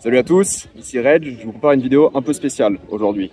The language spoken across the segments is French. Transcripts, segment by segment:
Salut à tous, ici Reg, je vous prépare une vidéo un peu spéciale aujourd'hui.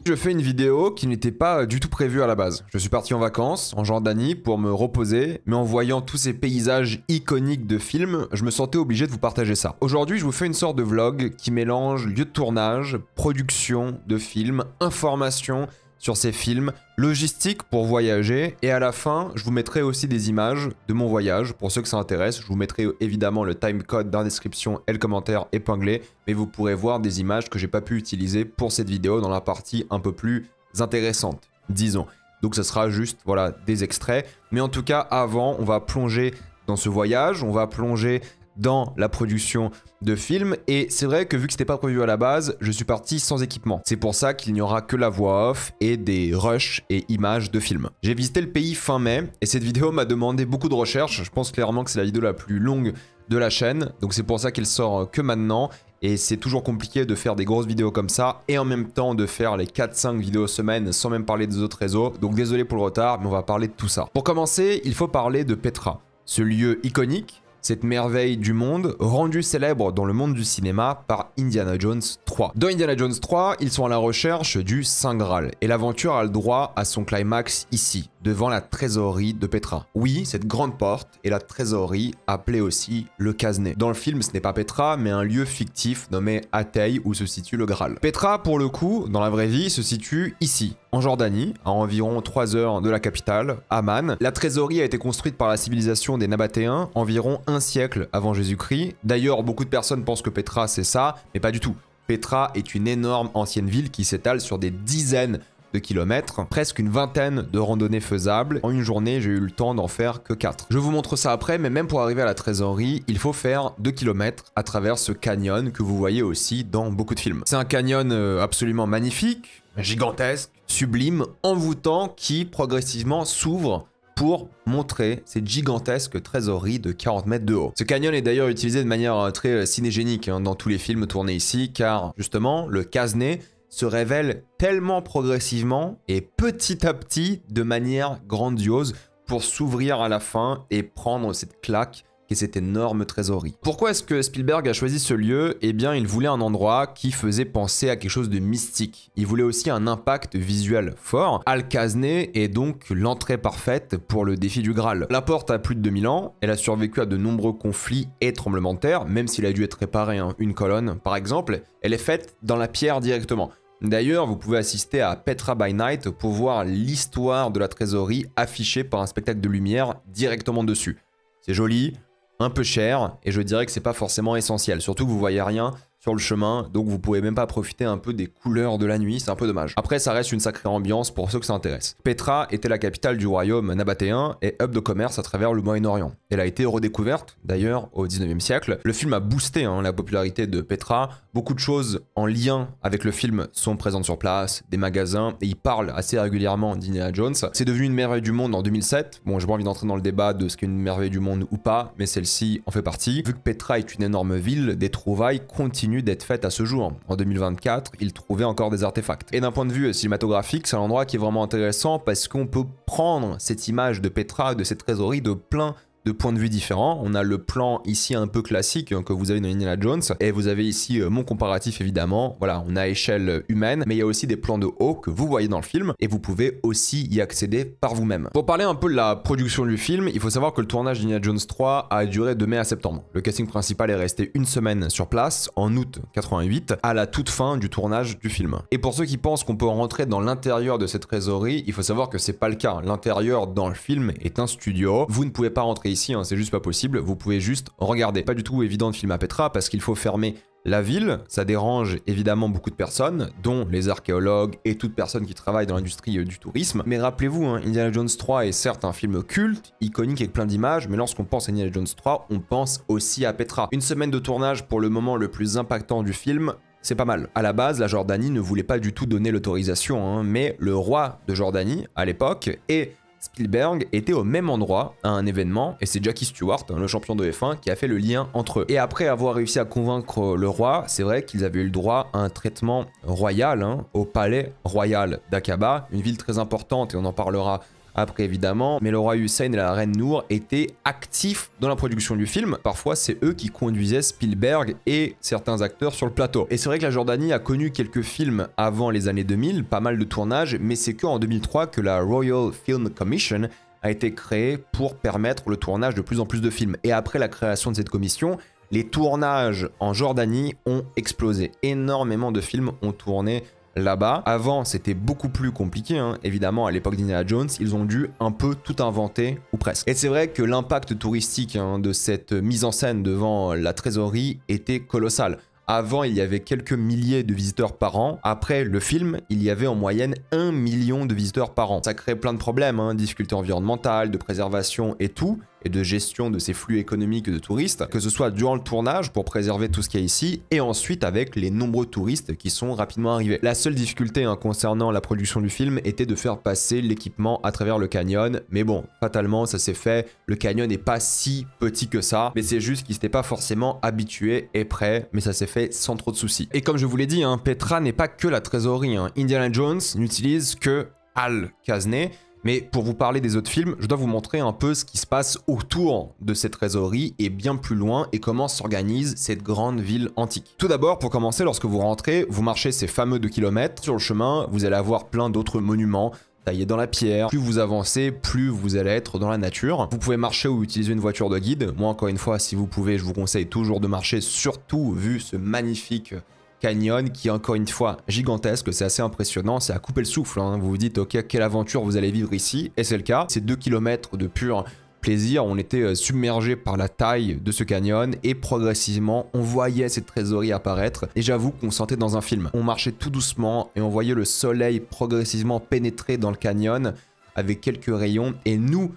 Je fais une vidéo qui n'était pas du tout prévue à la base. Je suis parti en vacances, en Jordanie, pour me reposer, mais en voyant tous ces paysages iconiques de films, je me sentais obligé de vous partager ça. Aujourd'hui, je vous fais une sorte de vlog qui mélange lieu de tournage, production de films, information sur ces films, logistique pour voyager, et à la fin, je vous mettrai aussi des images de mon voyage. Pour ceux que ça intéresse, je vous mettrai évidemment le timecode dans la description et le commentaire épinglé, mais vous pourrez voir des images que j'ai pas pu utiliser pour cette vidéo dans la partie un peu plus intéressante, disons. Donc ça sera juste, voilà, des extraits. Mais en tout cas, avant, on va plonger dans ce voyage, on va plonger dans la production de films, et c'est vrai que vu que c'était pas prévu à la base, je suis parti sans équipement. C'est pour ça qu'il n'y aura que la voix off et des rushs et images de films. J'ai visité le pays fin mai, et cette vidéo m'a demandé beaucoup de recherches. Je pense clairement que c'est la vidéo la plus longue de la chaîne, donc c'est pour ça qu'elle sort que maintenant, et c'est toujours compliqué de faire des grosses vidéos comme ça, et en même temps de faire les 4-5 vidéos semaine sans même parler des autres réseaux, donc désolé pour le retard, mais on va parler de tout ça. Pour commencer, il faut parler de Petra, ce lieu iconique, cette merveille du monde, rendue célèbre dans le monde du cinéma par Indiana Jones 3. Dans Indiana Jones 3, ils sont à la recherche du Saint Graal, et l'aventure a le droit à son climax ici, devant la trésorerie de Petra. Oui, cette grande porte est la trésorerie, appelée aussi le Casnet. Dans le film, ce n'est pas Petra, mais un lieu fictif nommé Athey où se situe le Graal. Petra, pour le coup, dans la vraie vie, se situe ici, en Jordanie, à environ 3 heures de la capitale, Amman. La trésorerie a été construite par la civilisation des Nabatéens environ un siècle avant Jésus-Christ. D'ailleurs, beaucoup de personnes pensent que Petra c'est ça, mais pas du tout. Petra est une énorme ancienne ville qui s'étale sur des dizaines de kilomètres, presque une vingtaine de randonnées faisables. En une journée, j'ai eu le temps d'en faire que 4. Je vous montre ça après, mais même pour arriver à la trésorerie, il faut faire 2 km à travers ce canyon que vous voyez aussi dans beaucoup de films. C'est un canyon absolument magnifique, gigantesque, sublime, envoûtant, qui progressivement s'ouvre pour montrer cette gigantesque trésorerie de 40 mètres de haut. Ce canyon est d'ailleurs utilisé de manière très cinégénique dans tous les films tournés ici, car justement, le Casnet se révèle tellement progressivement et petit à petit de manière grandiose pour s'ouvrir à la fin et prendre cette claque qu'est cette énorme trésorerie. Pourquoi est-ce que Spielberg a choisi ce lieu? Eh bien, il voulait un endroit qui faisait penser à quelque chose de mystique. Il voulait aussi un impact visuel fort. Al-Casnet est donc l'entrée parfaite pour le défi du Graal. La porte a plus de 2000 ans, elle a survécu à de nombreux conflits et tremblements de terre, même s'il a dû être réparé, une colonne par exemple, elle est faite dans la pierre directement. D'ailleurs, vous pouvez assister à Petra by Night pour voir l'histoire de la trésorerie affichée par un spectacle de lumière directement dessus. C'est joli, un peu cher, et je dirais que c'est pas forcément essentiel, surtout que vous voyez rien sur le chemin, donc vous pouvez même pas profiter un peu des couleurs de la nuit, c'est un peu dommage. Après, ça reste une sacrée ambiance pour ceux que ça intéresse. Petra était la capitale du royaume nabatéen et hub de commerce à travers le Moyen-Orient. Elle a été redécouverte, d'ailleurs, au 19e siècle. Le film a boosté la popularité de Petra. Beaucoup de choses en lien avec le film sont présentes sur place, des magasins, et il parle assez régulièrement d'Indiana Jones. C'est devenu une merveille du monde en 2007. Bon, j'ai pas envie d'entrer dans le débat de ce qu'est une merveille du monde ou pas, mais celle-ci en fait partie. Vu que Petra est une énorme ville, des trouvailles continuent d'être faites à ce jour. En 2024, ils trouvaient encore des artefacts. Et d'un point de vue cinématographique, c'est un endroit qui est vraiment intéressant parce qu'on peut prendre cette image de Petra, de cette trésorerie, de plein de points de vue différents. On a le plan ici un peu classique que vous avez dans Indiana Jones, et vous avez ici mon comparatif évidemment. Voilà, on a à échelle humaine, mais il y a aussi des plans de haut que vous voyez dans le film, et vous pouvez aussi y accéder par vous-même. Pour parler un peu de la production du film, il faut savoir que le tournage d'Indiana Jones 3 a duré de mai à septembre. Le casting principal est resté une semaine sur place, en août 88, à la toute fin du tournage du film. Et pour ceux qui pensent qu'on peut rentrer dans l'intérieur de cette trésorerie, il faut savoir que c'est pas le cas. L'intérieur dans le film est un studio. Vous ne pouvez pas rentrer ici, c'est juste pas possible, vous pouvez juste regarder. Pas du tout évident de filmer à Petra parce qu'il faut fermer la ville, ça dérange évidemment beaucoup de personnes, dont les archéologues et toute personne qui travaille dans l'industrie du tourisme. Mais rappelez-vous, Indiana Jones 3 est certes un film culte, iconique avec plein d'images, mais lorsqu'on pense à Indiana Jones 3, on pense aussi à Petra. Une semaine de tournage pour le moment le plus impactant du film, c'est pas mal. À la base, la Jordanie ne voulait pas du tout donner l'autorisation, mais le roi de Jordanie, à l'époque, et Spielberg était au même endroit à un événement, et c'est Jackie Stewart, le champion de F1, qui a fait le lien entre eux. Et après avoir réussi à convaincre le roi, c'est vrai qu'ils avaient eu le droit à un traitement royal au palais royal d'Aqaba, une ville très importante, et on en parlera après évidemment, mais le roi Hussein et la reine Nour étaient actifs dans la production du film. Parfois, c'est eux qui conduisaient Spielberg et certains acteurs sur le plateau. Et c'est vrai que la Jordanie a connu quelques films avant les années 2000, pas mal de tournages, mais c'est qu'en 2003 que la Royal Film Commission a été créée pour permettre le tournage de plus en plus de films. Et après la création de cette commission, les tournages en Jordanie ont explosé. Énormément de films ont tourné là-bas. Avant, c'était beaucoup plus compliqué, hein. Évidemment, à l'époque d'Indiana Jones, ils ont dû un peu tout inventer, ou presque. Et c'est vrai que l'impact touristique de cette mise en scène devant la trésorerie était colossal. Avant, il y avait quelques milliers de visiteurs par an. Après le film, il y avait en moyenne 1 million de visiteurs par an. Ça crée plein de problèmes, difficultés environnementales, de préservation et tout, et de gestion de ces flux économiques de touristes, que ce soit durant le tournage pour préserver tout ce qu'il y a ici, et ensuite avec les nombreux touristes qui sont rapidement arrivés. La seule difficulté concernant la production du film était de faire passer l'équipement à travers le canyon, mais bon, fatalement ça s'est fait, le canyon n'est pas si petit que ça, mais c'est juste qu'ils n'étaient pas forcément habitués et prêts, mais ça s'est fait sans trop de soucis. Et comme je vous l'ai dit, Petra n'est pas que la trésorerie, Indiana Jones n'utilise que Al Kazne. Mais pour vous parler des autres films, je dois vous montrer un peu ce qui se passe autour de cette trésorerie et bien plus loin et comment s'organise cette grande ville antique. Tout d'abord, pour commencer, lorsque vous rentrez, vous marchez ces fameux 2 kilomètres. Sur le chemin, vous allez avoir plein d'autres monuments taillés dans la pierre. Plus vous avancez, plus vous allez être dans la nature. Vous pouvez marcher ou utiliser une voiture de guide. Moi, encore une fois, si vous pouvez, je vous conseille toujours de marcher, surtout vu ce magnifique canyon qui est encore une fois gigantesque, c'est assez impressionnant, c'est à couper le souffle, vous vous dites ok, quelle aventure vous allez vivre ici, et c'est le cas. C'est 2 kilomètres de pur plaisir, on était submergé par la taille de ce canyon et progressivement on voyait cette trésorerie apparaître et j'avoue qu'on sentait dans un film. On marchait tout doucement et on voyait le soleil progressivement pénétrer dans le canyon avec quelques rayons et nous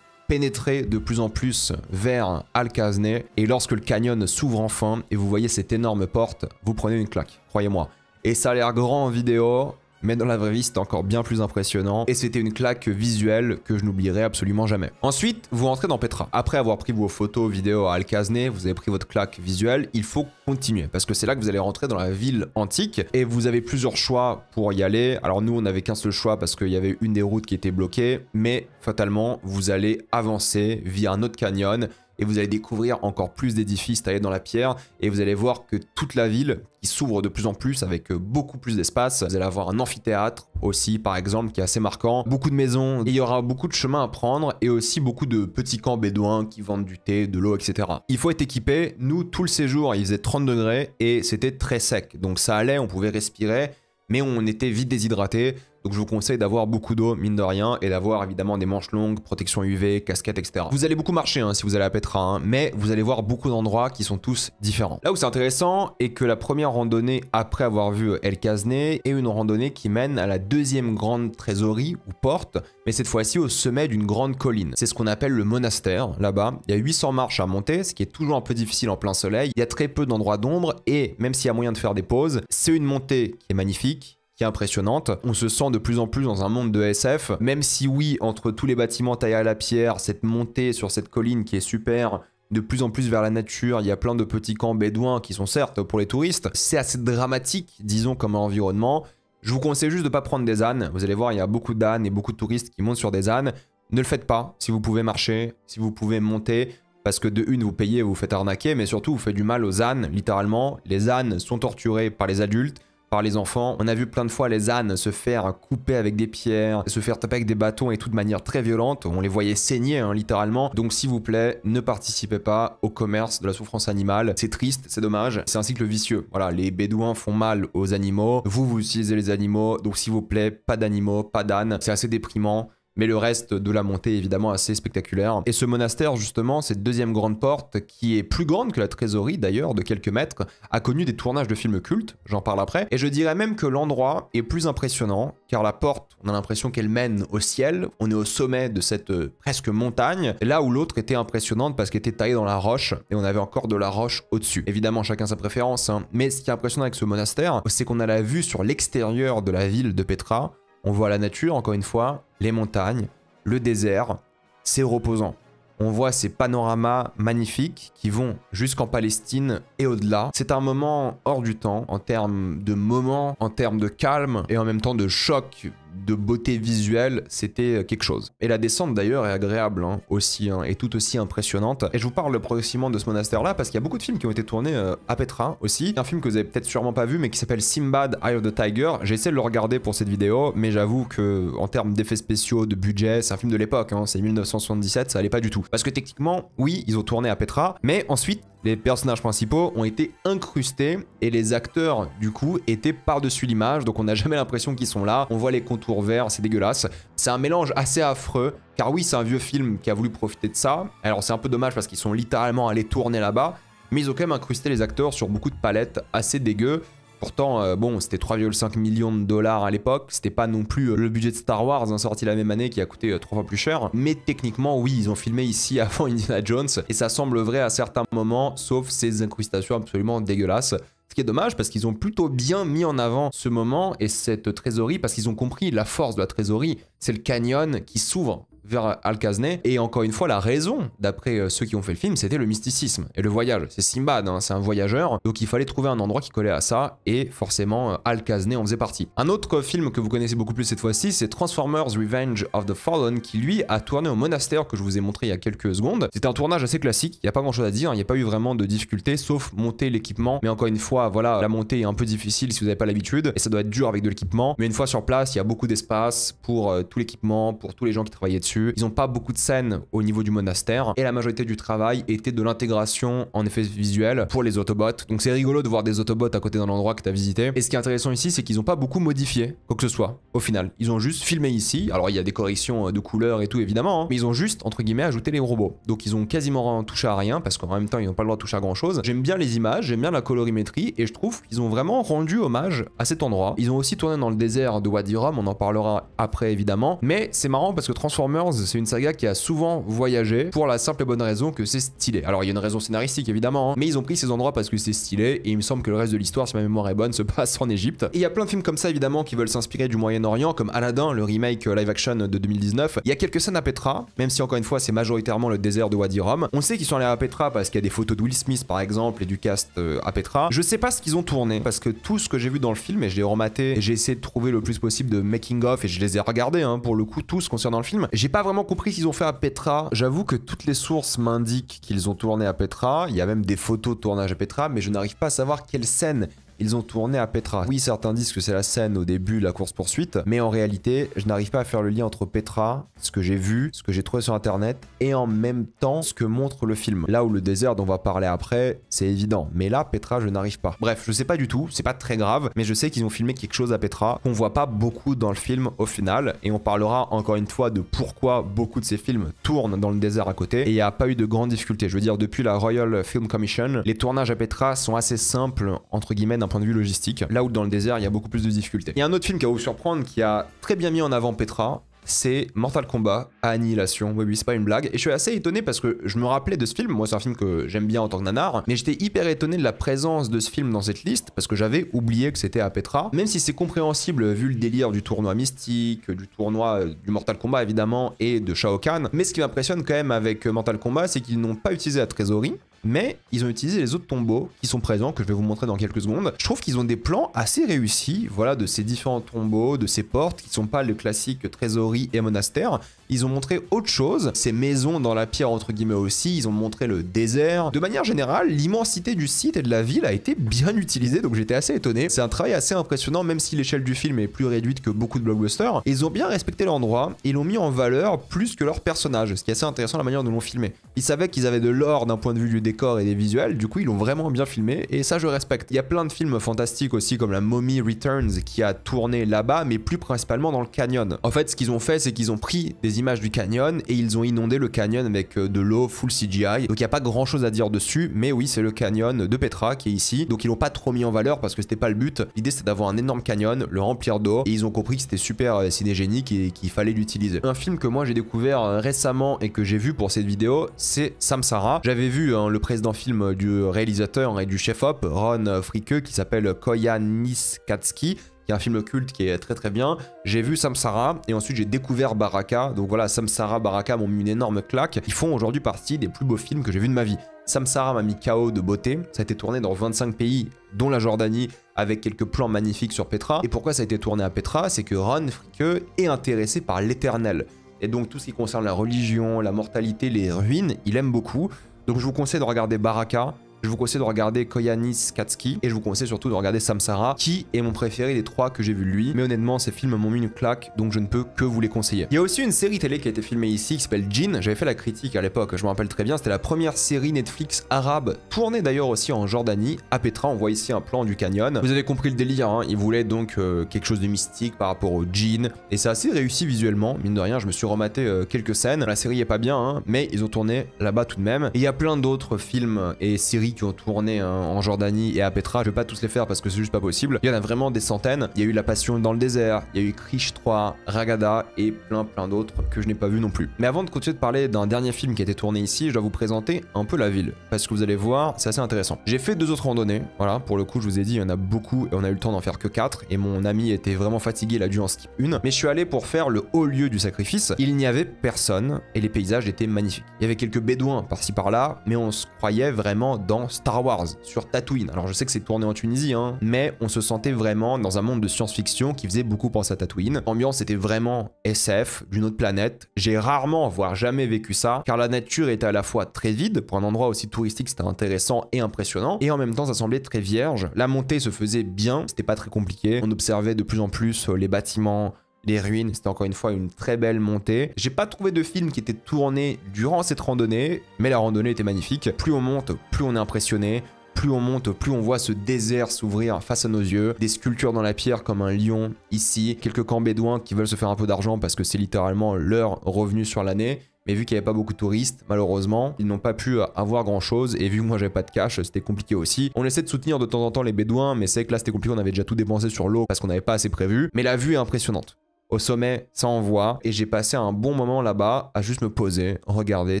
pénétrer de plus en plus vers Al Kazne, et lorsque le canyon s'ouvre enfin et vous voyez cette énorme porte, vous prenez une claque, croyez-moi. Et ça a l'air grand en vidéo, mais dans la vraie vie c'était encore bien plus impressionnant et c'était une claque visuelle que je n'oublierai absolument jamais. Ensuite, vous rentrez dans Petra. Après avoir pris vos photos, vidéos à Al Kazne, vous avez pris votre claque visuelle, il faut continuer parce que c'est là que vous allez rentrer dans la ville antique et vous avez plusieurs choix pour y aller. Alors nous, on n'avait qu'un seul choix parce qu'il y avait une des routes qui était bloquée, mais fatalement, vous allez avancer via un autre canyon et vous allez découvrir encore plus d'édifices taillés dans la pierre et vous allez voir que toute la ville qui s'ouvre de plus en plus avec beaucoup plus d'espace. Vous allez avoir un amphithéâtre aussi par exemple qui est assez marquant, beaucoup de maisons, et il y aura beaucoup de chemins à prendre et aussi beaucoup de petits camps bédouins qui vendent du thé, de l'eau, etc. Il faut être équipé. Nous, tout le séjour, il faisait 30 degrés et c'était très sec, donc ça allait, on pouvait respirer, mais on était vite déshydraté. Donc je vous conseille d'avoir beaucoup d'eau, mine de rien, et d'avoir évidemment des manches longues, protection UV, casquette, etc. Vous allez beaucoup marcher si vous allez à Petra, mais vous allez voir beaucoup d'endroits qui sont tous différents. Là où c'est intéressant est que la première randonnée après avoir vu El Kazne est une randonnée qui mène à la deuxième grande trésorerie ou porte, mais cette fois-ci au sommet d'une grande colline. C'est ce qu'on appelle le monastère là-bas. Il y a 800 marches à monter, ce qui est toujours un peu difficile en plein soleil. Il y a très peu d'endroits d'ombre et même s'il y a moyen de faire des pauses, c'est une montée qui est magnifique, qui est impressionnante. On se sent de plus en plus dans un monde de SF, même si oui, entre tous les bâtiments taillés à la pierre, cette montée sur cette colline qui est super, de plus en plus vers la nature, il y a plein de petits camps bédouins qui sont certes pour les touristes, c'est assez dramatique, disons, comme environnement. Je vous conseille juste de ne pas prendre des ânes, vous allez voir, il y a beaucoup d'ânes et beaucoup de touristes qui montent sur des ânes. Ne le faites pas, si vous pouvez marcher, si vous pouvez monter, parce que de une, vous payez, vous vous faites arnaquer, mais surtout, vous faites du mal aux ânes, littéralement. Les ânes sont torturés par les adultes, par les enfants. On a vu plein de fois les ânes se faire couper avec des pierres, se faire taper avec des bâtons et tout de manière très violente. On les voyait saigner littéralement. Donc s'il vous plaît, ne participez pas au commerce de la souffrance animale. C'est triste, c'est dommage. C'est un cycle vicieux. Voilà, les bédouins font mal aux animaux. Vous utilisez les animaux. Donc s'il vous plaît, pas d'animaux, pas d'ânes. C'est assez déprimant. Mais le reste de la montée est évidemment assez spectaculaire. Et ce monastère, justement, cette deuxième grande porte, qui est plus grande que la trésorerie d'ailleurs, de quelques mètres, a connu des tournages de films cultes, j'en parle après. Et je dirais même que l'endroit est plus impressionnant, car la porte, on a l'impression qu'elle mène au ciel, on est au sommet de cette presque montagne, là où l'autre était impressionnante parce qu'elle était taillée dans la roche, et on avait encore de la roche au-dessus. Évidemment, chacun sa préférence, mais ce qui est impressionnant avec ce monastère, c'est qu'on a la vue sur l'extérieur de la ville de Petra. On voit la nature, encore une fois, les montagnes, le désert, c'est reposant. On voit ces panoramas magnifiques qui vont jusqu'en Palestine et au-delà. C'est un moment hors du temps, en termes de moment, en termes de calme et en même temps de choc de beauté visuelle, c'était quelque chose. Et la descente d'ailleurs est agréable aussi, et tout aussi impressionnante. Et je vous parle progressivement de ce monastère-là parce qu'il y a beaucoup de films qui ont été tournés à Petra aussi. Un film que vous avez peut-être sûrement pas vu mais qui s'appelle Simbad Eye of the Tiger. J'ai essayé de le regarder pour cette vidéo, mais j'avoue que en termes d'effets spéciaux, de budget, c'est un film de l'époque, c'est 1977, ça allait pas du tout. Parce que techniquement, oui, ils ont tourné à Petra, mais ensuite, les personnages principaux ont été incrustés et les acteurs, du coup, étaient par-dessus l'image. Donc on n'a jamais l'impression qu'ils sont là. On voit les contours verts, c'est dégueulasse. C'est un mélange assez affreux. Car oui, c'est un vieux film qui a voulu profiter de ça. Alors c'est un peu dommage parce qu'ils sont littéralement allés tourner là-bas. Mais ils ont quand même incrusté les acteurs sur beaucoup de palettes assez dégueu. Pourtant, bon, c'était 3,5 millions de dollars à l'époque. C'était pas non plus le budget de Star Wars, sorti la même année, qui a coûté 3 fois plus cher. Mais techniquement, oui, ils ont filmé ici avant Indiana Jones. Et ça semble vrai à certains moments, sauf ces incrustations absolument dégueulasses. Ce qui est dommage parce qu'ils ont plutôt bien mis en avant ce moment et cette trésorerie parce qu'ils ont compris la force de la trésorerie. C'est le canyon qui s'ouvre vers Alcazne. Et encore une fois, la raison, d'après ceux qui ont fait le film, c'était le mysticisme et le voyage. C'est Simbad, c'est un voyageur. Donc il fallait trouver un endroit qui collait à ça. Et forcément, Alcazne en faisait partie. Un autre film que vous connaissez beaucoup plus cette fois-ci, c'est Transformers Revenge of the Fallen, qui lui a tourné au monastère que je vous ai montré il y a quelques secondes. C'était un tournage assez classique. Il n'y a pas grand-chose à dire. Il n'y a pas eu vraiment de difficulté, sauf monter l'équipement. Mais encore une fois, voilà, la montée est un peu difficile si vous n'avez pas l'habitude. Et ça doit être dur avec de l'équipement. Mais une fois sur place, il y a beaucoup d'espace pour tout l'équipement, pour tous les gens qui travaillaient dessus. Ils n'ont pas beaucoup de scènes au niveau du monastère et la majorité du travail était de l'intégration en effets visuels pour les Autobots. Donc c'est rigolo de voir des Autobots à côté d'un endroit que tu as visité. Et ce qui est intéressant ici, c'est qu'ils n'ont pas beaucoup modifié quoi que ce soit au final. Ils ont juste filmé ici. Alors il y a des corrections de couleurs et tout évidemment, mais ils ont juste entre guillemets ajouté les robots. Donc ils ont quasiment touché à rien parce qu'en même temps ils n'ont pas le droit de toucher à grand chose. J'aime bien les images, j'aime bien la colorimétrie et je trouve qu'ils ont vraiment rendu hommage à cet endroit. Ils ont aussi tourné dans le désert de Wadi Rum, on en parlera après évidemment. Mais c'est marrant parce que Transformers, c'est une saga qui a souvent voyagé pour la simple et bonne raison que c'est stylé. Alors il y a une raison scénaristique évidemment, mais ils ont pris ces endroits parce que c'est stylé et il me semble que le reste de l'histoire, si ma mémoire est bonne, se passe en Égypte. Et il y a plein de films comme ça évidemment qui veulent s'inspirer du Moyen-Orient, comme Aladdin, le remake live action de 2019. Il y a quelques scènes à Petra, même si encore une fois c'est majoritairement le désert de Wadi Rum. On sait qu'ils sont allés à Petra parce qu'il y a des photos de Will Smith par exemple et du cast à Petra. Je sais pas ce qu'ils ont tourné parce que tout ce que j'ai vu dans le film, et je l'ai rematé, et j'ai essayé de trouver le plus possible de making of et je les ai regardés pour le coup tous concernant le film. J'ai pas vraiment compris ce qu'ils ont fait à Petra. J'avoue que toutes les sources m'indiquent qu'ils ont tourné à Petra. Il y a même des photos de tournage à Petra, mais je n'arrive pas à savoir quelle scène ils ont tourné à Petra. Oui, certains disent que c'est la scène au début de la course-poursuite, mais en réalité, je n'arrive pas à faire le lien entre Petra, ce que j'ai vu, ce que j'ai trouvé sur internet, et en même temps, ce que montre le film. Là où le désert dont on va parler après, c'est évident. Mais là, Petra, je n'arrive pas. Bref, je sais pas du tout, c'est pas très grave, mais je sais qu'ils ont filmé quelque chose à Petra qu'on voit pas beaucoup dans le film au final, et on parlera encore une fois de pourquoi beaucoup de ces films tournent dans le désert à côté, et il n'y a pas eu de grandes difficultés. Je veux dire, depuis la Royal Film Commission, les tournages à Petra sont assez simples, entre guillemets, d'un point de vue logistique, là où dans le désert il y a beaucoup plus de difficultés. Il y a un autre film qui va vous surprendre qui a très bien mis en avant Petra, c'est Mortal Kombat Annihilation. Oui, c'est pas une blague. Et je suis assez étonné parce que je me rappelais de ce film. Moi, c'est un film que j'aime bien en tant que nanar. Mais j'étais hyper étonné de la présence de ce film dans cette liste parce que j'avais oublié que c'était à Petra. Même si c'est compréhensible vu le délire du tournoi mystique, du tournoi du Mortal Kombat évidemment et de Shao Kahn. Mais ce qui m'impressionne quand même avec Mortal Kombat, c'est qu'ils n'ont pas utilisé la trésorerie. Mais ils ont utilisé les autres tombeaux qui sont présents, que je vais vous montrer dans quelques secondes. Je trouve qu'ils ont des plans assez réussis, voilà, de ces différents tombeaux, de ces portes qui sont pas le classique trésorerie et monastère. Ils ont montré autre chose, ces maisons dans la pierre entre guillemets aussi, ils ont montré le désert. De manière générale, l'immensité du site et de la ville a été bien utilisée, donc j'étais assez étonné. C'est un travail assez impressionnant, même si l'échelle du film est plus réduite que beaucoup de blockbusters. Ils ont bien respecté l'endroit et l'ont mis en valeur plus que leurs personnages, ce qui est assez intéressant la manière dont ils l'ont filmé. Ils savaient qu'ils avaient de l'or d'un point de vue du décor et des visuels, du coup ils l'ont vraiment bien filmé et ça je respecte. Il y a plein de films fantastiques aussi comme la Mummy Returns qui a tourné là-bas, mais plus principalement dans le canyon. En fait, ce qu'ils ont fait, c'est qu'ils ont pris des images du canyon et ils ont inondé le canyon avec de l'eau full CGI. Donc il n'y a pas grand chose à dire dessus, mais oui, c'est le canyon de Petra qui est ici. Donc ils l'ont pas trop mis en valeur parce que c'était pas le but. L'idée c'était d'avoir un énorme canyon, le remplir d'eau et ils ont compris que c'était super cinégénique et qu'il fallait l'utiliser. Un film que moi j'ai découvert récemment et que j'ai vu pour cette vidéo, c'est Samsara. J'avais vu le précédent film du réalisateur et du chef-op Ron Fricke qui s'appelle Koyaanisqatsi, qui est un film culte qui est très très bien. J'ai vu Samsara et ensuite j'ai découvert Baraka. Donc voilà, Samsara, Baraka m'ont mis une énorme claque. Ils font aujourd'hui partie des plus beaux films que j'ai vus de ma vie. Samsara m'a mis KO de beauté. Ça a été tourné dans 25 pays, dont la Jordanie, avec quelques plans magnifiques sur Petra. Et pourquoi ça a été tourné à Petra? C'est que Ron Fricke est intéressé par l'éternel. Et donc tout ce qui concerne la religion, la mortalité, les ruines, il aime beaucoup. Donc je vous conseille de regarder Baraka. Je vous conseille de regarder Koyanis Katski et je vous conseille surtout de regarder Samsara, qui est mon préféré des 3 que j'ai vu de lui. Mais honnêtement, ces films m'ont mis une claque, donc je ne peux que vous les conseiller. Il y a aussi une série télé qui a été filmée ici qui s'appelle Djinn. J'avais fait la critique à l'époque, je me rappelle très bien. C'était la première série Netflix arabe, tournée d'ailleurs aussi en Jordanie, à Petra. On voit ici un plan du canyon. Vous avez compris le délire, hein. Ils voulaient donc quelque chose de mystique par rapport au djinn. Et c'est assez réussi visuellement, mine de rien. Je me suis rematé quelques scènes. La série est pas bien, hein, mais ils ont tourné là-bas tout de même. Et il y a plein d'autres films et séries qui ont tourné en Jordanie et à Petra. Je vais pas tous les faire parce que c'est juste pas possible. Il y en a vraiment des centaines. Il y a eu La Passion dans le désert, il y a eu Krish 3, Ragada et plein d'autres que je n'ai pas vu non plus. Mais avant de continuer de parler d'un dernier film qui a été tourné ici, je dois vous présenter un peu la ville parce que vous allez voir, c'est assez intéressant. J'ai fait 2 autres randonnées. Voilà, pour le coup, je vous ai dit, il y en a beaucoup et on a eu le temps d'en faire que 4 et mon ami était vraiment fatigué, il a dû en skip une. Mais je suis allé pour faire le haut lieu du sacrifice. Il n'y avait personne et les paysages étaient magnifiques. Il y avait quelques bédouins par-ci par-là, mais on se croyait vraiment dans Star Wars, sur Tatooine. Alors je sais que c'est tourné en Tunisie, hein, mais on se sentait vraiment dans un monde de science-fiction qui faisait beaucoup penser à Tatooine. L'ambiance était vraiment SF, d'une autre planète. J'ai rarement, voire jamais vécu ça, car la nature était à la fois très vide, pour un endroit aussi touristique c'était intéressant et impressionnant, et en même temps ça semblait très vierge. La montée se faisait bien, c'était pas très compliqué. On observait de plus en plus les bâtiments, les ruines, c'était encore une fois une très belle montée. J'ai pas trouvé de film qui était tourné durant cette randonnée, mais la randonnée était magnifique. Plus on monte, plus on est impressionné. Plus on monte, plus on voit ce désert s'ouvrir face à nos yeux. Des sculptures dans la pierre comme un lion ici. Quelques camps bédouins qui veulent se faire un peu d'argent parce que c'est littéralement leur revenu sur l'année. Mais vu qu'il n'y avait pas beaucoup de touristes, malheureusement, ils n'ont pas pu avoir grand chose. Et vu que moi j'avais pas de cash, c'était compliqué aussi. On essaie de soutenir de temps en temps les bédouins, mais c'est que là c'était compliqué, on avait déjà tout dépensé sur l'eau parce qu'on n'avait pas assez prévu. Mais la vue est impressionnante. Au sommet, ça envoie, et j'ai passé un bon moment là-bas à juste me poser, regarder,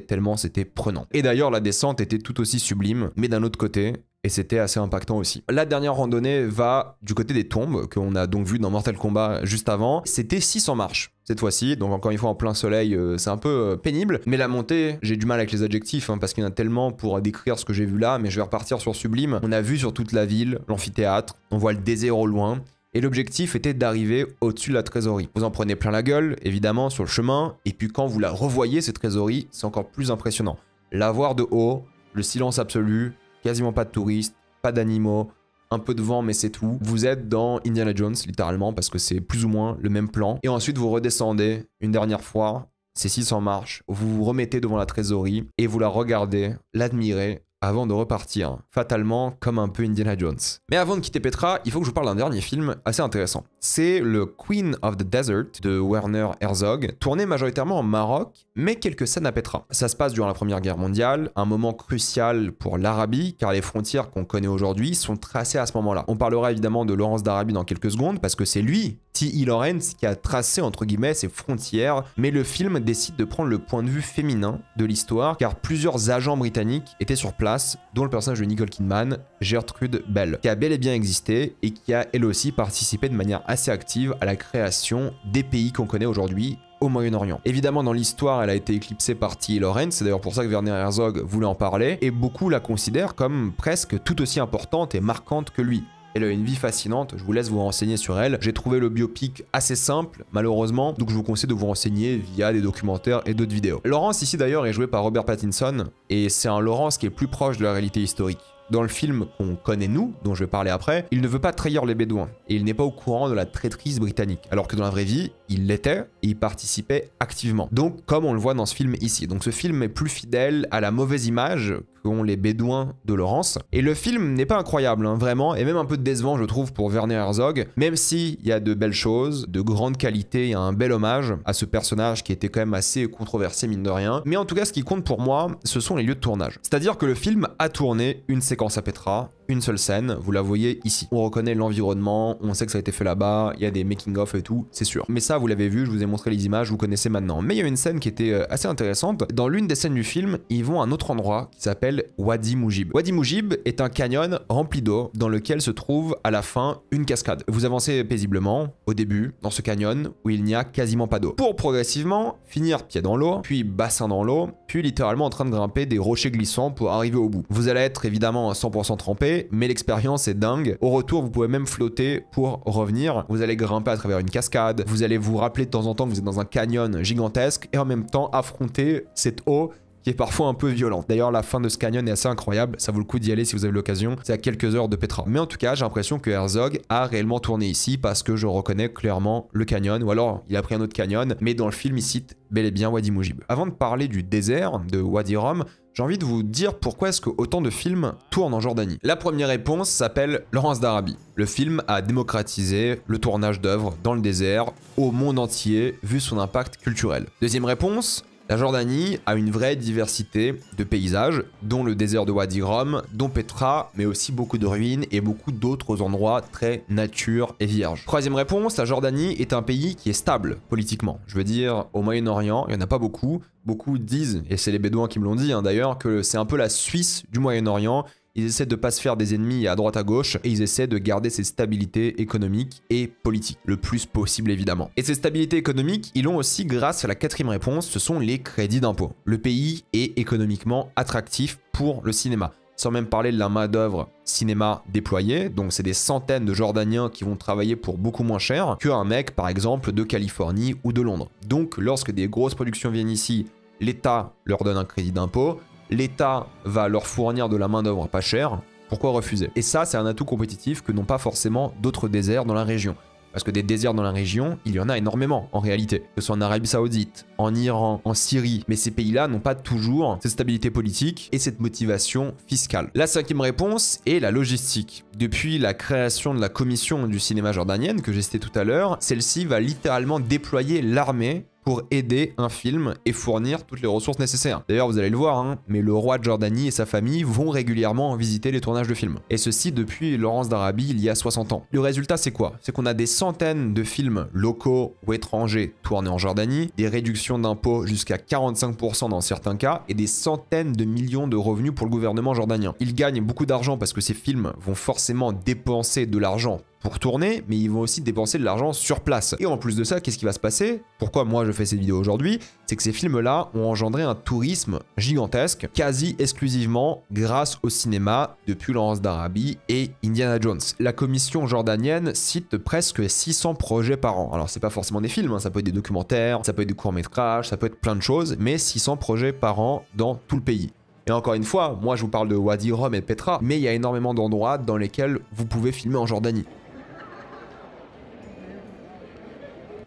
tellement c'était prenant. Et d'ailleurs, la descente était tout aussi sublime, mais d'un autre côté, et c'était assez impactant aussi. La dernière randonnée va du côté des tombes, qu'on a donc vu dans Mortal Kombat juste avant. C'était 600 marches cette fois-ci, donc encore une fois en plein soleil, c'est un peu pénible. Mais la montée, j'ai du mal avec les adjectifs, hein, parce qu'il y en a tellement pour décrire ce que j'ai vu là, mais je vais repartir sur sublime. On a vu sur toute la ville, l'amphithéâtre, on voit le désert au loin. Et l'objectif était d'arriver au-dessus de la trésorerie. Vous en prenez plein la gueule, évidemment, sur le chemin, et puis quand vous la revoyez, cette trésorerie, c'est encore plus impressionnant. La voir de haut, le silence absolu, quasiment pas de touristes, pas d'animaux, un peu de vent mais c'est tout. Vous êtes dans Indiana Jones, littéralement, parce que c'est plus ou moins le même plan. Et ensuite, vous redescendez une dernière fois, c'est 600 marches, vous vous remettez devant la trésorerie, et vous la regardez, l'admirez, avant de repartir, fatalement comme un peu Indiana Jones. Mais avant de quitter Petra, il faut que je vous parle d'un dernier film assez intéressant. C'est le Queen of the Desert de Werner Herzog, tourné majoritairement au Maroc, mais quelques scènes à Petra. Ça se passe durant la Première Guerre mondiale, un moment crucial pour l'Arabie, car les frontières qu'on connaît aujourd'hui sont tracées à ce moment-là. On parlera évidemment de Lawrence d'Arabie dans quelques secondes, parce que c'est lui, T.E. Lawrence, qui a tracé entre guillemets ces frontières, mais le film décide de prendre le point de vue féminin de l'histoire, car plusieurs agents britanniques étaient sur place, dont le personnage de Nicole Kidman, Gertrude Bell, qui a bel et bien existé et qui a elle aussi participé de manière assez active à la création des pays qu'on connaît aujourd'hui au Moyen-Orient. Évidemment, dans l'histoire, elle a été éclipsée par T.E. Lawrence, c'est d'ailleurs pour ça que Werner Herzog voulait en parler, et beaucoup la considèrent comme presque tout aussi importante et marquante que lui. Elle a une vie fascinante, je vous laisse vous renseigner sur elle. J'ai trouvé le biopic assez simple, malheureusement, donc je vous conseille de vous renseigner via des documentaires et d'autres vidéos. Lawrence ici d'ailleurs est joué par Robert Pattinson, et c'est un Lawrence qui est plus proche de la réalité historique. Dans le film qu'on connaît nous, dont je vais parler après, il ne veut pas trahir les bédouins, et il n'est pas au courant de la traîtrise britannique, alors que dans la vraie vie, il l'était, et il participait activement. Donc, comme on le voit dans ce film ici. Donc ce film est plus fidèle à la mauvaise image qu'ont les bédouins de Lawrence. Et le film n'est pas incroyable, hein, vraiment, et même un peu décevant, je trouve, pour Werner Herzog, même s'il y a de belles choses, de grande qualité, il y a un bel hommage à ce personnage qui était quand même assez controversé, mine de rien. Mais en tout cas, ce qui compte pour moi, ce sont les lieux de tournage. C'est-à-dire que le film a tourné une séquence à Petra, une seule scène, vous la voyez ici. On reconnaît l'environnement, on sait que ça a été fait là-bas, il y a des making-of et tout, c'est sûr. Mais ça, vous l'avez vu, je vous ai montré les images, vous connaissez maintenant. Mais il y a une scène qui était assez intéressante. Dans l'une des scènes du film, ils vont à un autre endroit qui s'appelle s'appelle Wadi Moujib. Wadi Moujib est un canyon rempli d'eau dans lequel se trouve à la fin une cascade. Vous avancez paisiblement au début dans ce canyon où il n'y a quasiment pas d'eau, pour progressivement finir pied dans l'eau, puis bassin dans l'eau, puis littéralement en train de grimper des rochers glissants pour arriver au bout. Vous allez être évidemment à 100% trempé, mais l'expérience est dingue. Au retour, vous pouvez même flotter pour revenir. Vous allez grimper à travers une cascade, vous allez vous rappeler de temps en temps que vous êtes dans un canyon gigantesque et en même temps affronter cette eau qui est parfois un peu violente. D'ailleurs, la fin de ce canyon est assez incroyable, ça vaut le coup d'y aller si vous avez l'occasion, c'est à quelques heures de Petra. Mais en tout cas, j'ai l'impression que Herzog a réellement tourné ici parce que je reconnais clairement le canyon, ou alors il a pris un autre canyon, mais dans le film, il cite bel et bien Wadi Moujib. Avant de parler du désert de Wadi Rum, j'ai envie de vous dire pourquoi est-ce que autant de films tournent en Jordanie. La première réponse s'appelle Laurence d'Arabie. Le film a démocratisé le tournage d'œuvres dans le désert au monde entier, vu son impact culturel. Deuxième réponse, la Jordanie a une vraie diversité de paysages, dont le désert de Wadi Rum, dont Petra, mais aussi beaucoup de ruines et beaucoup d'autres endroits très nature et vierge. Troisième réponse, la Jordanie est un pays qui est stable politiquement. Je veux dire, au Moyen-Orient, il n'y en a pas beaucoup. Beaucoup disent, et c'est les Bédouins qui me l'ont dit d'ailleurs, que c'est un peu la Suisse du Moyen-Orient. Ils essaient de ne pas se faire des ennemis à droite à gauche et ils essaient de garder cette stabilité économique et politique, le plus possible évidemment. Et cette stabilité économique, ils l'ont aussi grâce à la quatrième réponse, ce sont les crédits d'impôt. Le pays est économiquement attractif pour le cinéma. Sans même parler de la main-d'œuvre cinéma déployée, donc c'est des centaines de Jordaniens qui vont travailler pour beaucoup moins cher qu'un mec par exemple de Californie ou de Londres. Donc lorsque des grosses productions viennent ici, l'État leur donne un crédit d'impôt, l'État va leur fournir de la main-d'œuvre pas chère, pourquoi refuser? Et ça, c'est un atout compétitif que n'ont pas forcément d'autres déserts dans la région. Parce que des déserts dans la région, il y en a énormément en réalité. Que ce soit en Arabie Saoudite, en Iran, en Syrie. Mais ces pays-là n'ont pas toujours cette stabilité politique et cette motivation fiscale. La cinquième réponse est la logistique. Depuis la création de la commission du cinéma jordanienne que j'ai cité tout à l'heure, celle-ci va littéralement déployer l'armée pour aider un film et fournir toutes les ressources nécessaires. D'ailleurs, vous allez le voir, mais le roi de Jordanie et sa famille vont régulièrement visiter les tournages de films. Et ceci depuis Laurence d'Arabie il y a 60 ans. Le résultat, c'est quoi? C'est qu'on a des centaines de films locaux ou étrangers tournés en Jordanie, des réductions d'impôts jusqu'à 45% dans certains cas, et des centaines de millions de revenus pour le gouvernement jordanien. Ils gagnent beaucoup d'argent parce que ces films vont forcément dépenser de l'argent pour tourner, mais ils vont aussi dépenser de l'argent sur place. Et en plus de ça, qu'est-ce qui va se passer? Pourquoi moi je fais cette vidéo aujourd'hui? C'est que ces films-là ont engendré un tourisme gigantesque, quasi exclusivement grâce au cinéma depuis Laurence d'Arabie et Indiana Jones. La commission jordanienne cite presque 600 projets par an. Alors c'est pas forcément des films, ça peut être des documentaires, ça peut être des courts-métrages, ça peut être plein de choses, mais 600 projets par an dans tout le pays. Et encore une fois, moi je vous parle de Wadi Rum et de Petra, mais il y a énormément d'endroits dans lesquels vous pouvez filmer en Jordanie.